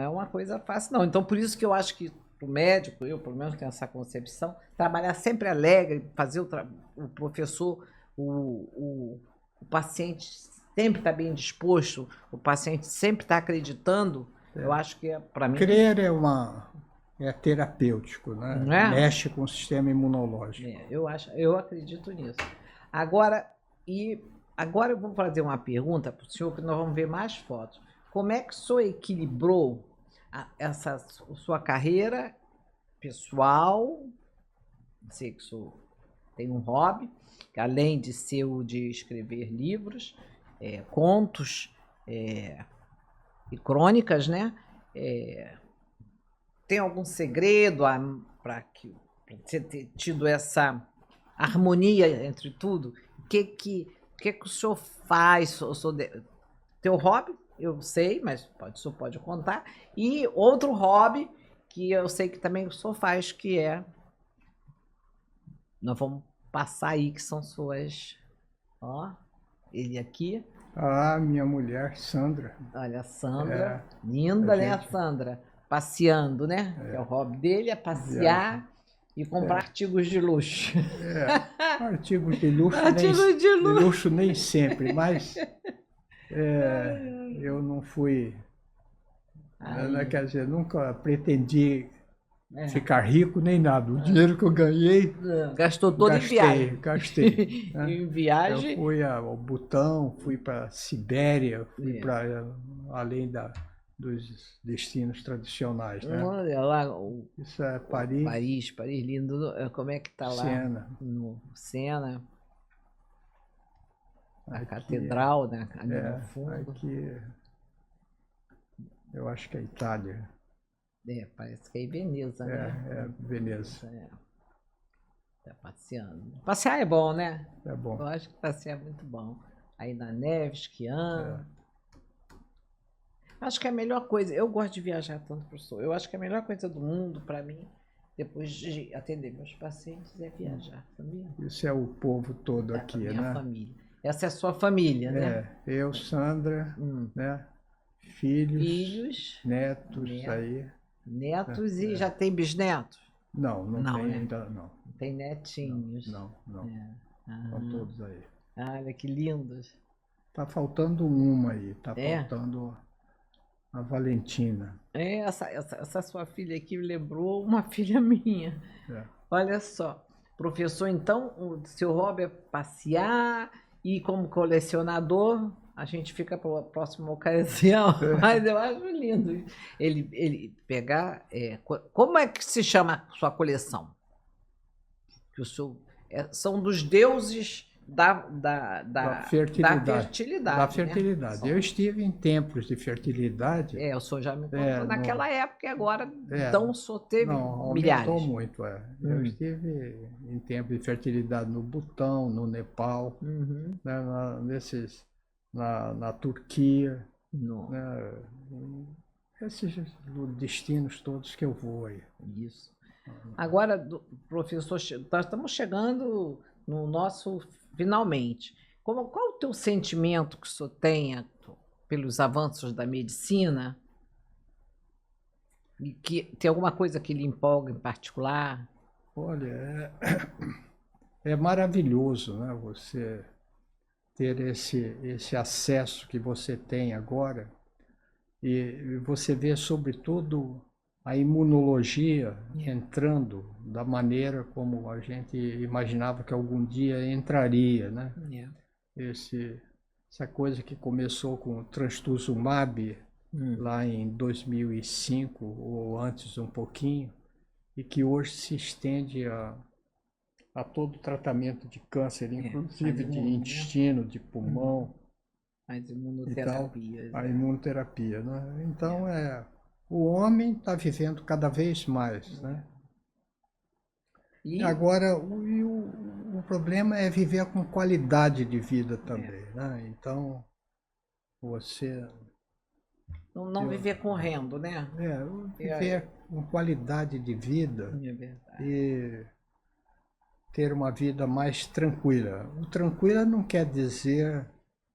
uma coisa fácil, não. Então por isso que eu acho que o médico, eu pelo menos tenho essa concepção, trabalhar sempre alegre, fazer o professor, o paciente sempre está bem disposto, o paciente sempre está acreditando. Eu acho que para mim... Crer é terapêutico, né? Mexe com o sistema imunológico. Eu acredito nisso. Agora eu vou fazer uma pergunta para o senhor, que nós vamos ver mais fotos. Como é que o senhor equilibrou essa sua carreira pessoal? Sei que o senhor tem um hobby, que além de ser o de escrever livros, contos e crônicas, né? Tem algum segredo para você ter tido essa harmonia entre tudo? O que o senhor faz? Teu hobby, eu sei, mas o senhor pode contar. E outro hobby que eu sei que também o senhor faz, que é. Nós vamos passar aí, que são suas. Ó, ele aqui. Ah, minha mulher, Sandra. Olha, a Sandra. É, Linda, a né, a gente- Sandra? Passeando, né? Que é o hobby dele, é passear e comprar artigos de luxo. Artigos de luxo, Artigos de luxo. luxo nem sempre, mas eu não fui, Aí, quer dizer, nunca pretendi é. ficar rico nem nada. O dinheiro que eu ganhei, Gastou todo em viagem. gastei. Né? Em Eu viagem. fui ao Butão, fui para Sibéria, fui para além dos destinos tradicionais, né? Olha lá, Isso é Paris, Paris, lindo. Como é que tá lá? Siena. No Sena, a Aqui, catedral, né? Ali no fundo. aqui, eu acho que é Itália. Parece que é em Veneza, né? É Veneza. Tá passeando. Passear é bom, né? É bom. Eu acho que passear é muito bom. Aí na neve, esquiando. Acho que é a melhor coisa. Eu gosto de viajar tanto, professor. Eu acho que a melhor coisa do mundo, para mim, depois de atender meus pacientes, é viajar, sabia? Isso é o povo todo aqui, Minha né? família. Essa é a sua família, né? Eu, Sandra, né? Filhos, netos aí. Netos e já tem bisnetos? Não tem né? ainda, não. Não tem netinhos. Não. Ah, Estão todos aí. olha que lindos. Tá faltando uma aí, tá É? faltando a Valentina. Essa sua filha aqui me lembrou uma filha minha. Olha só. Professor, então, o seu hobby é passear e como colecionador, a gente fica para a próxima ocasião, mas eu acho lindo ele pegar. Como é que se chama a sua coleção? Que o seu, são dos deuses da fertilidade. Da fertilidade. Né? Eu estive em templos de fertilidade. O senhor já me contou naquela época e agora, então o senhor teve não, milhares. Aumentou muito, Eu estive em templos de fertilidade no Butão, no Nepal, né, na Turquia, né, esses destinos todos que eu vou aí. Isso. Agora, professor, nós estamos chegando no nosso finalmente. Qual o teu sentimento que o senhor tenha pelos avanços da medicina? E que tem alguma coisa que lhe empolga em particular? Olha, é maravilhoso, né, você ter esse acesso que você tem agora e você vê, sobretudo, a imunologia entrando da maneira como a gente imaginava que algum dia entraria, né? Essa coisa que começou com o trastuzumab lá em 2005 ou antes um pouquinho e que hoje se estende a todo o tratamento de câncer, inclusive de intestino, de pulmão. As imunoterapias. A imunoterapia, né? Então o homem está vivendo cada vez mais, né? E agora o problema é viver com qualidade de vida também, né? Então você não viver correndo, né? Viver com qualidade de vida e ter uma vida mais tranquila. O tranquila não quer dizer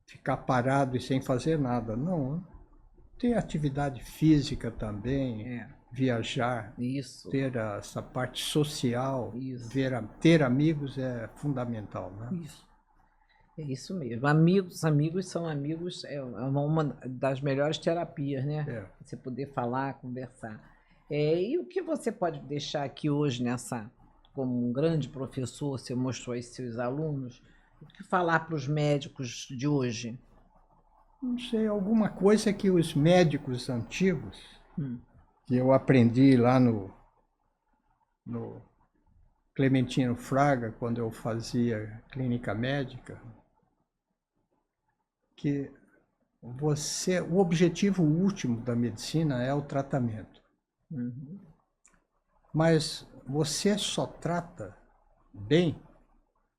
ficar parado e sem fazer nada, não. Ter atividade física também, viajar, ter essa parte social, ter amigos é fundamental, né? É isso mesmo. Amigos são amigos, é uma das melhores terapias, né? Você poder falar, conversar. E o que você pode deixar aqui hoje como um grande professor, você mostrou aos seus alunos, o que falar para os médicos de hoje? Não sei, alguma coisa que os médicos antigos, que eu aprendi lá no Clementino Fraga, quando eu fazia clínica médica, que o objetivo último da medicina é o tratamento. Uhum. Mas você só trata bem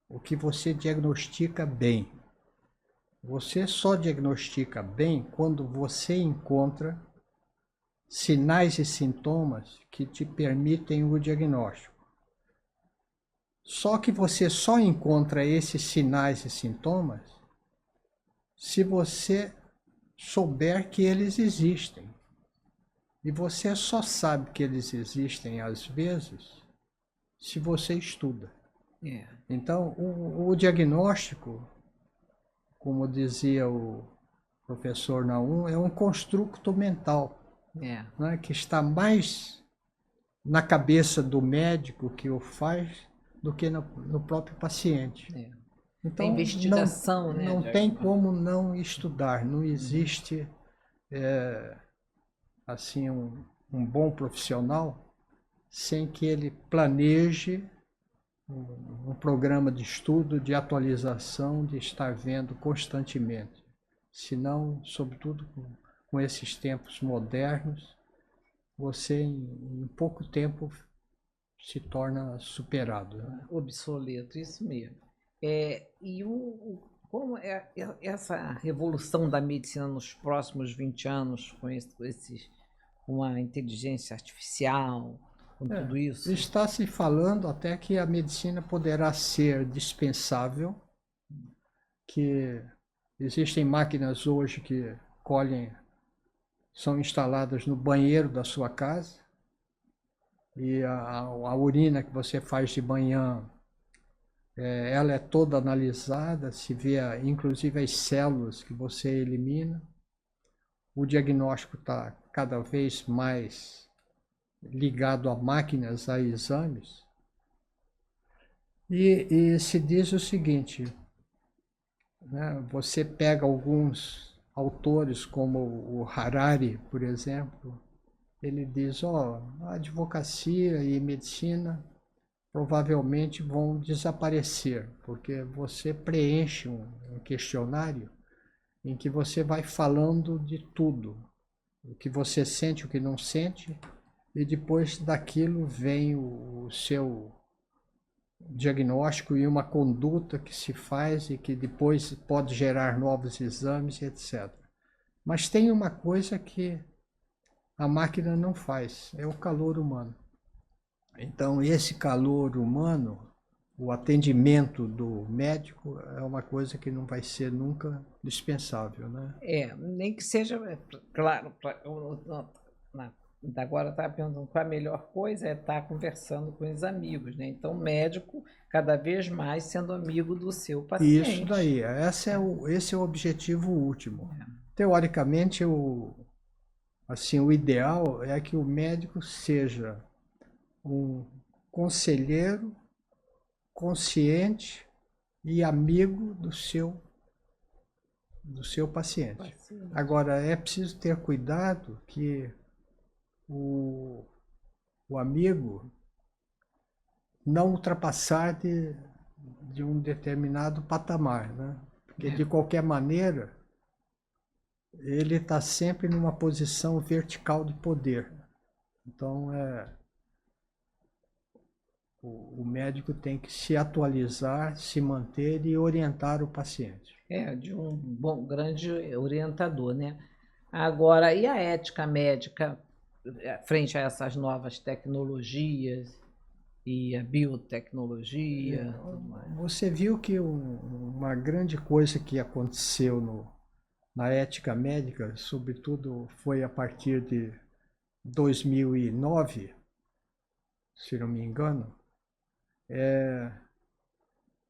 o que você diagnostica bem. Você só diagnostica bem quando você encontra sinais e sintomas que te permitem o diagnóstico. Só que você só encontra esses sinais e sintomas se você souber que eles existem. E você só sabe que eles existem, às vezes, se você estuda. É. Então, o diagnóstico, como dizia o professor Naum, é um construto mental, É. né, que está mais na cabeça do médico que o faz do que no próprio paciente. É. A Então, investigação, né, não tem como não estudar, não existe assim um bom profissional sem que ele planeje um programa de estudo, de atualização, de estar vendo constantemente. Senão, sobretudo com esses tempos modernos, você em pouco tempo se torna superado, né? Obsoleto, isso mesmo. E como essa revolução da medicina nos próximos 20 anos, com a inteligência artificial, com tudo isso? Está se falando até que a medicina poderá ser dispensável, que existem máquinas hoje que são instaladas no banheiro da sua casa, e a urina que você faz de manhã, ela é toda analisada, se vê inclusive as células que você elimina. O diagnóstico está cada vez mais ligado a máquinas, a exames. E se diz o seguinte, né, você pega alguns autores como o Harari, por exemplo, ele diz, a advocacia e medicina provavelmente vão desaparecer, porque você preenche um questionário em que você vai falando de tudo, o que você sente, o que não sente, e depois daquilo vem o seu diagnóstico e uma conduta que se faz e que depois pode gerar novos exames, etc. Mas tem uma coisa que a máquina não faz, é o calor humano. Então, esse calor humano, o atendimento do médico é uma coisa que não vai ser nunca dispensável, né? Nem que seja, claro, agora estava perguntando qual a melhor coisa é estar conversando com os amigos, né? Então, o médico cada vez mais sendo amigo do seu paciente. Isso daí, esse é o objetivo último. Teoricamente, assim, o ideal é que o médico seja um conselheiro consciente e amigo do seu paciente. Agora, é preciso ter cuidado que o amigo não ultrapassar de um determinado patamar, né? Porque, de qualquer maneira, ele está sempre numa posição vertical de poder. Então, o médico tem que se atualizar, se manter e orientar o paciente. De um grande orientador, né? Agora, e a ética médica frente a essas novas tecnologias e a biotecnologia? Você viu que uma grande coisa que aconteceu na ética médica, sobretudo foi a partir de 2009, se não me engano,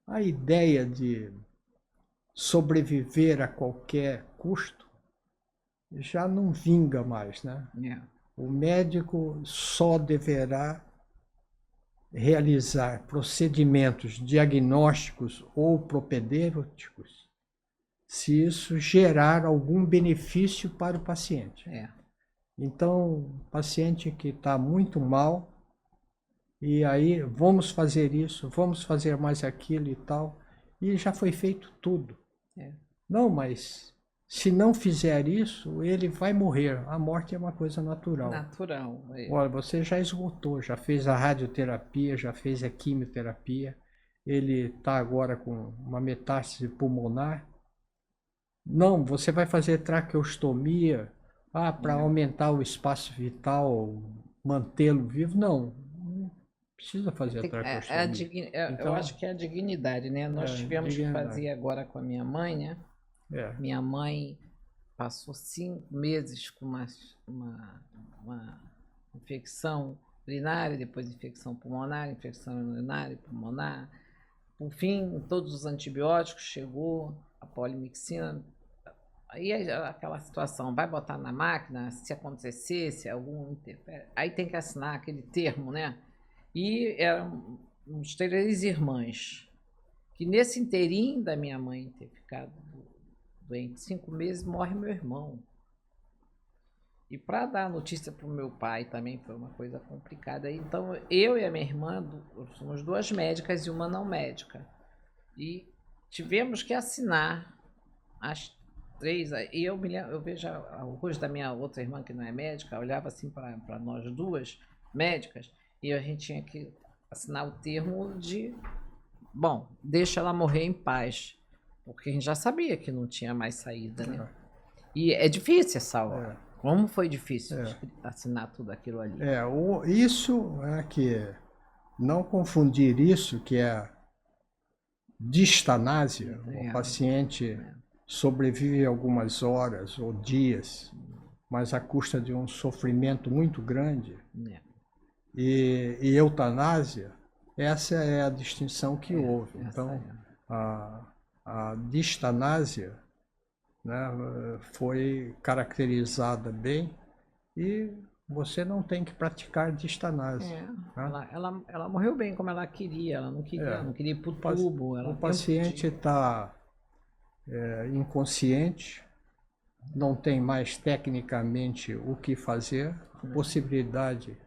a ideia de sobreviver a qualquer custo já não vinga mais, né? O médico só deverá realizar procedimentos diagnósticos ou propedêuticos se isso gerar algum benefício para o paciente. Então, o paciente que está muito mal, e aí vamos fazer isso, vamos fazer mais aquilo e tal, e já foi feito tudo. Não, mas Se não fizer isso, ele vai morrer. A morte é uma coisa natural. Natural. Olha, você já esgotou, já fez a radioterapia, já fez a quimioterapia. Ele está agora com uma metástase pulmonar. Não, você vai fazer traqueostomia, para aumentar o espaço vital, mantê-lo vivo. Não precisa fazer a traqueostomia. Eu Então, acho que é a dignidade, né? Nós tivemos que dignidade. fazer agora com a minha mãe, né? Minha mãe passou 5 meses com uma infecção urinária, depois infecção pulmonar, infecção urinária, pulmonar. Por fim, todos os antibióticos, chegou a polimixina. Aí aquela situação, vai botar na máquina, se acontecer, se algum interfere, aí tem que assinar aquele termo, né? E eram uns 3 irmãs, que nesse inteirinho da minha mãe ter ficado doente 5 meses, morre meu irmão. E para dar notícia para o meu pai também foi uma coisa complicada. Então, eu e a minha irmã somos 2 médicas e uma não médica. E tivemos que assinar as 3. E eu vejo o rosto da minha outra irmã, que não é médica, olhava assim para nós 2 médicas, e a gente tinha que assinar o termo de, bom, deixa ela morrer em paz. Porque a gente já sabia que não tinha mais saída, né? E é difícil essa hora. Como foi difícil assinar tudo aquilo ali. Isso é que não confundir isso, que é distanásia, o paciente sobrevive algumas horas ou dias, mas à custa de um sofrimento muito grande, e eutanásia, essa é a distinção que houve. Então, a distanásia, né, foi caracterizada bem, e você não tem que praticar distanásia. Né? Ela morreu bem como ela queria, ela não queria ir para o tubo. O paciente está inconsciente, não tem mais tecnicamente o que fazer, a possibilidade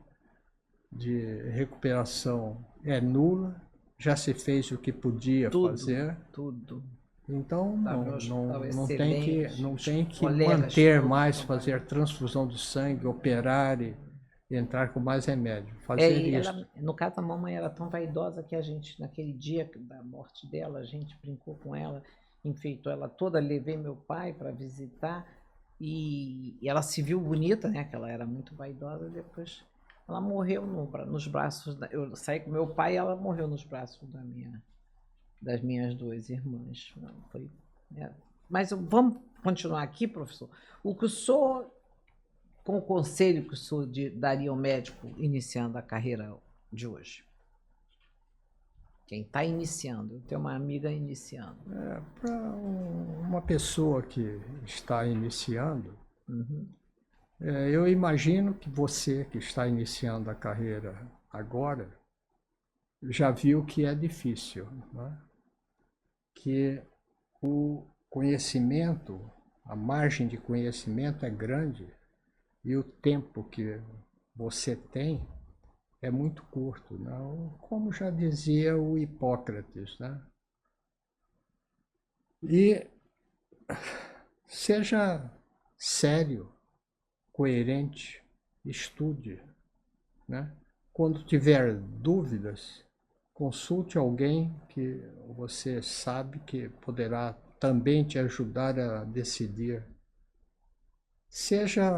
de recuperação é nula, já se fez o que podia fazer. Tudo. Então, não tem que colegas, manter mais, fazer transfusão de sangue, operar e entrar com mais remédio. Fazer isso. Ela, no caso, a mamãe era tão vaidosa que a gente, naquele dia da morte dela, a gente brincou com ela, enfeitou ela toda, levei meu pai para visitar, e ela se viu bonita, né? Que ela era muito vaidosa. Depois ela morreu nos braços. Eu saí com meu pai e ela morreu nos braços das minhas 2 irmãs. Foi, Mas vamos continuar aqui, professor. O que o senhor, com o conselho que o senhor daria ao médico iniciando a carreira de hoje? Quem está iniciando, eu tenho uma amiga iniciando. Para uma pessoa que está iniciando, eu imagino que você que está iniciando a carreira agora já viu que é difícil, né? Que o conhecimento, a margem de conhecimento é grande e o tempo que você tem é muito curto, não? Como já dizia o Hipócrates, né? E seja sério, coerente, estude, né? Quando tiver dúvidas, consulte alguém que você sabe que poderá também te ajudar a decidir. Seja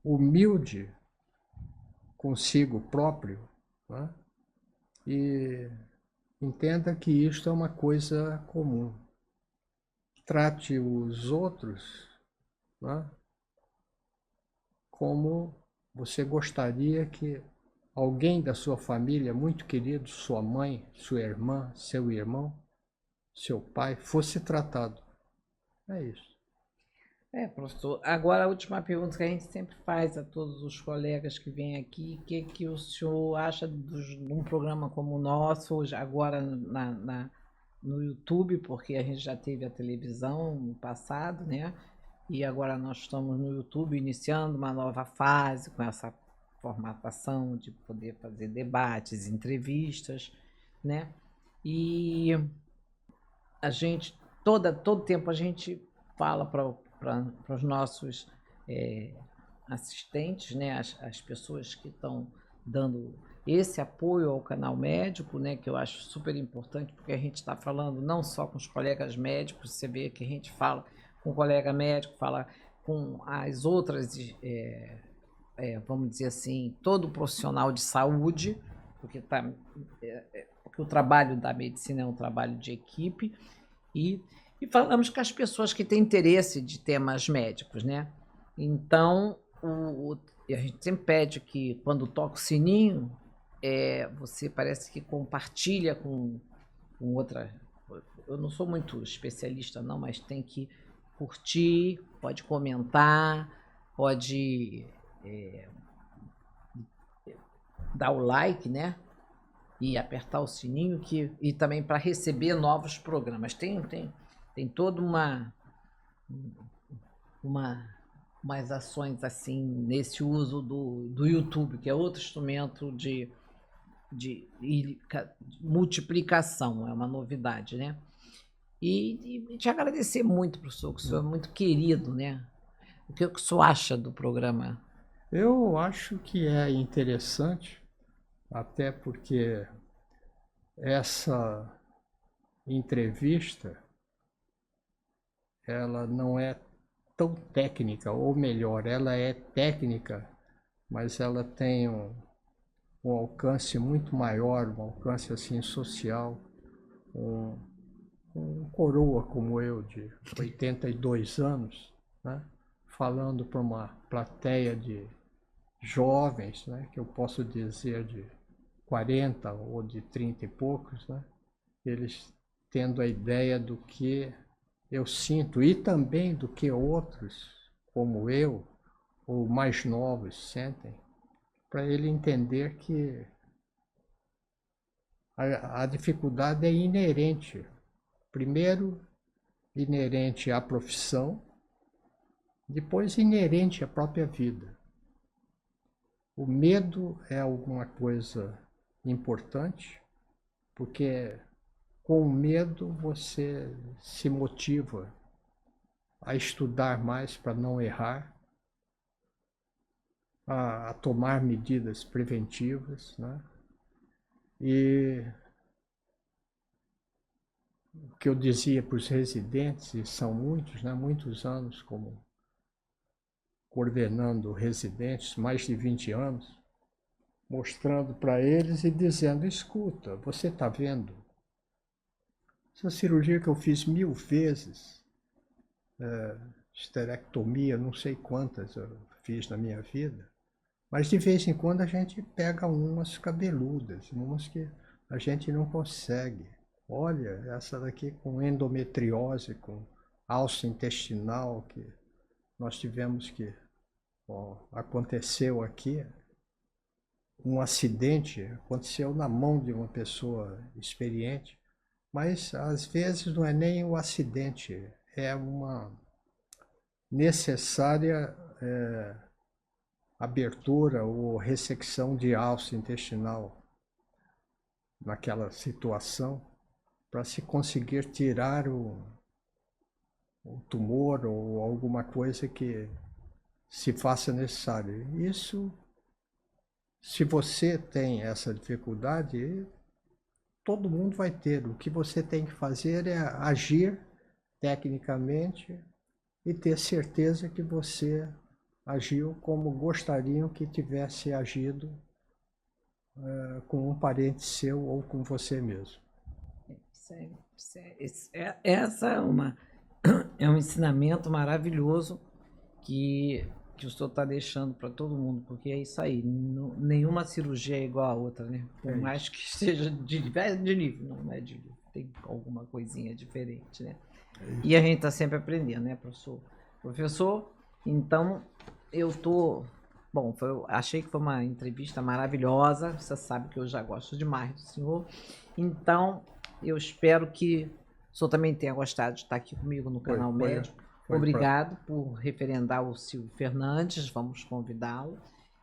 humilde consigo próprio, né? E entenda que isto é uma coisa comum. Trate os outros, né, como você gostaria que alguém da sua família muito querido, sua mãe, sua irmã, seu irmão, seu pai, fosse tratado. É isso. Professor. Agora, a última pergunta que a gente sempre faz a todos os colegas que vêm aqui: o que o senhor acha de um programa como o nosso, hoje, agora no YouTube, porque a gente já teve a televisão no passado, né? E agora nós estamos no YouTube iniciando uma nova fase com essa formatação de poder fazer debates, entrevistas, né? E a gente, todo tempo a gente fala para para os nossos assistentes, né, as pessoas que estão dando esse apoio ao canal médico, né, que eu acho super importante, porque a gente está falando não só com os colegas médicos, você vê que a gente fala com o colega médico, fala com as outras, vamos dizer assim, todo profissional de saúde, porque o trabalho da medicina é um trabalho de equipe, e falamos com as pessoas que têm interesse de temas médicos, né? Então, a gente sempre pede que, quando toca o sininho, você parece que compartilha com outra. Eu não sou muito especialista, não, mas tem que curtir, pode comentar, pode dar o like, né? E apertar o sininho, e também para receber novos programas. Tem toda umas ações assim nesse uso do YouTube, que é outro instrumento de multiplicação, é uma novidade, né? E te agradecer muito, professor, que o senhor é muito querido, né? O que o senhor acha do programa? Eu acho que é interessante, até porque essa entrevista ela não é tão técnica, ou melhor, ela é técnica, mas ela tem um alcance muito maior, um alcance assim social. Um coroa como eu, de 82 anos, né, falando para uma plateia de jovens, né, que eu posso dizer de 40 ou de 30 e poucos, né, eles tendo a ideia do que eu sinto e também do que outros, como eu, ou mais novos, sentem, para ele entender que a dificuldade é inerente. Primeiro, inerente à profissão, depois inerente à própria vida. O medo é alguma coisa importante, porque com o medo você se motiva a estudar mais para não errar, a tomar medidas preventivas, né? E o que eu dizia para os residentes, e são muitos, né? Muitos anos como coordenando residentes, mais de 20 anos, mostrando para eles e dizendo: escuta, você está vendo? Essa cirurgia que eu fiz 1000 vezes, esterectomia, não sei quantas eu fiz na minha vida, mas de vez em quando a gente pega umas cabeludas, umas que a gente não consegue. Olha, essa daqui com endometriose, com alça intestinal, que nós tivemos que... aconteceu aqui, um acidente, aconteceu na mão de uma pessoa experiente, mas às vezes não é nem o acidente, é uma necessária abertura ou ressecção de alça intestinal naquela situação para se conseguir tirar o tumor ou alguma coisa que se faça necessário. Isso, se você tem essa dificuldade, todo mundo vai ter. O que você tem que fazer é agir tecnicamente e ter certeza que você agiu como gostariam que tivesse agido com um parente seu ou com você mesmo. Essa é um ensinamento maravilhoso que o senhor está deixando para todo mundo, porque é isso aí, nenhuma cirurgia é igual a outra, né? Por mais que seja de nível, não é de nível, tem alguma coisinha diferente, né? E a gente está sempre aprendendo, né, professor? Professor, então eu tô... Bom, achei que foi uma entrevista maravilhosa, você sabe que eu já gosto demais do senhor, então eu espero que o senhor também tenha gostado de estar aqui comigo no Canal Médico. Obrigado por referendar o Silvio Fernandes, vamos convidá-lo.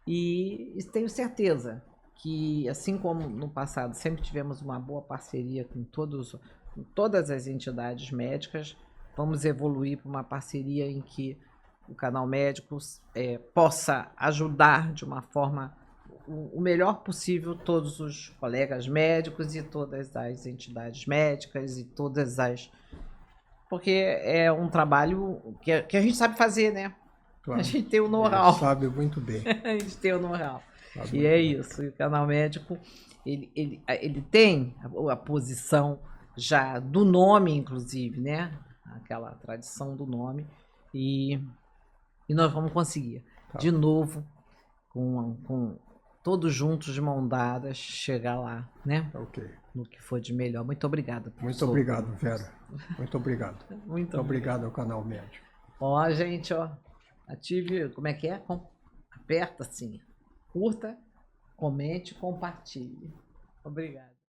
E tenho certeza que, assim como no passado sempre tivemos uma boa parceria com todas as entidades médicas, vamos evoluir para uma parceria em que o Canal Médico possa ajudar de uma forma o melhor possível todos os colegas médicos e todas as entidades médicas e todas as... Porque é um trabalho que a gente sabe fazer, né? Claro. A gente tem o know-how. Sabe muito bem. A gente tem o know-how. Sabe E muito é bem. isso. E o Canal Médico, ele tem a posição já do nome, inclusive, né? Aquela tradição do nome. E nós vamos conseguir, Tá. de novo, com todos juntos, de mão dadas, chegar lá, né? Ok. No que for de melhor. Muito obrigada. Muito obrigado, Vera. Muito obrigado. Muito Obrigado ao Canal Médico. Ó, gente, ó. Ative, como é que é? Aperta assim. Curta, comente, compartilhe. Obrigada.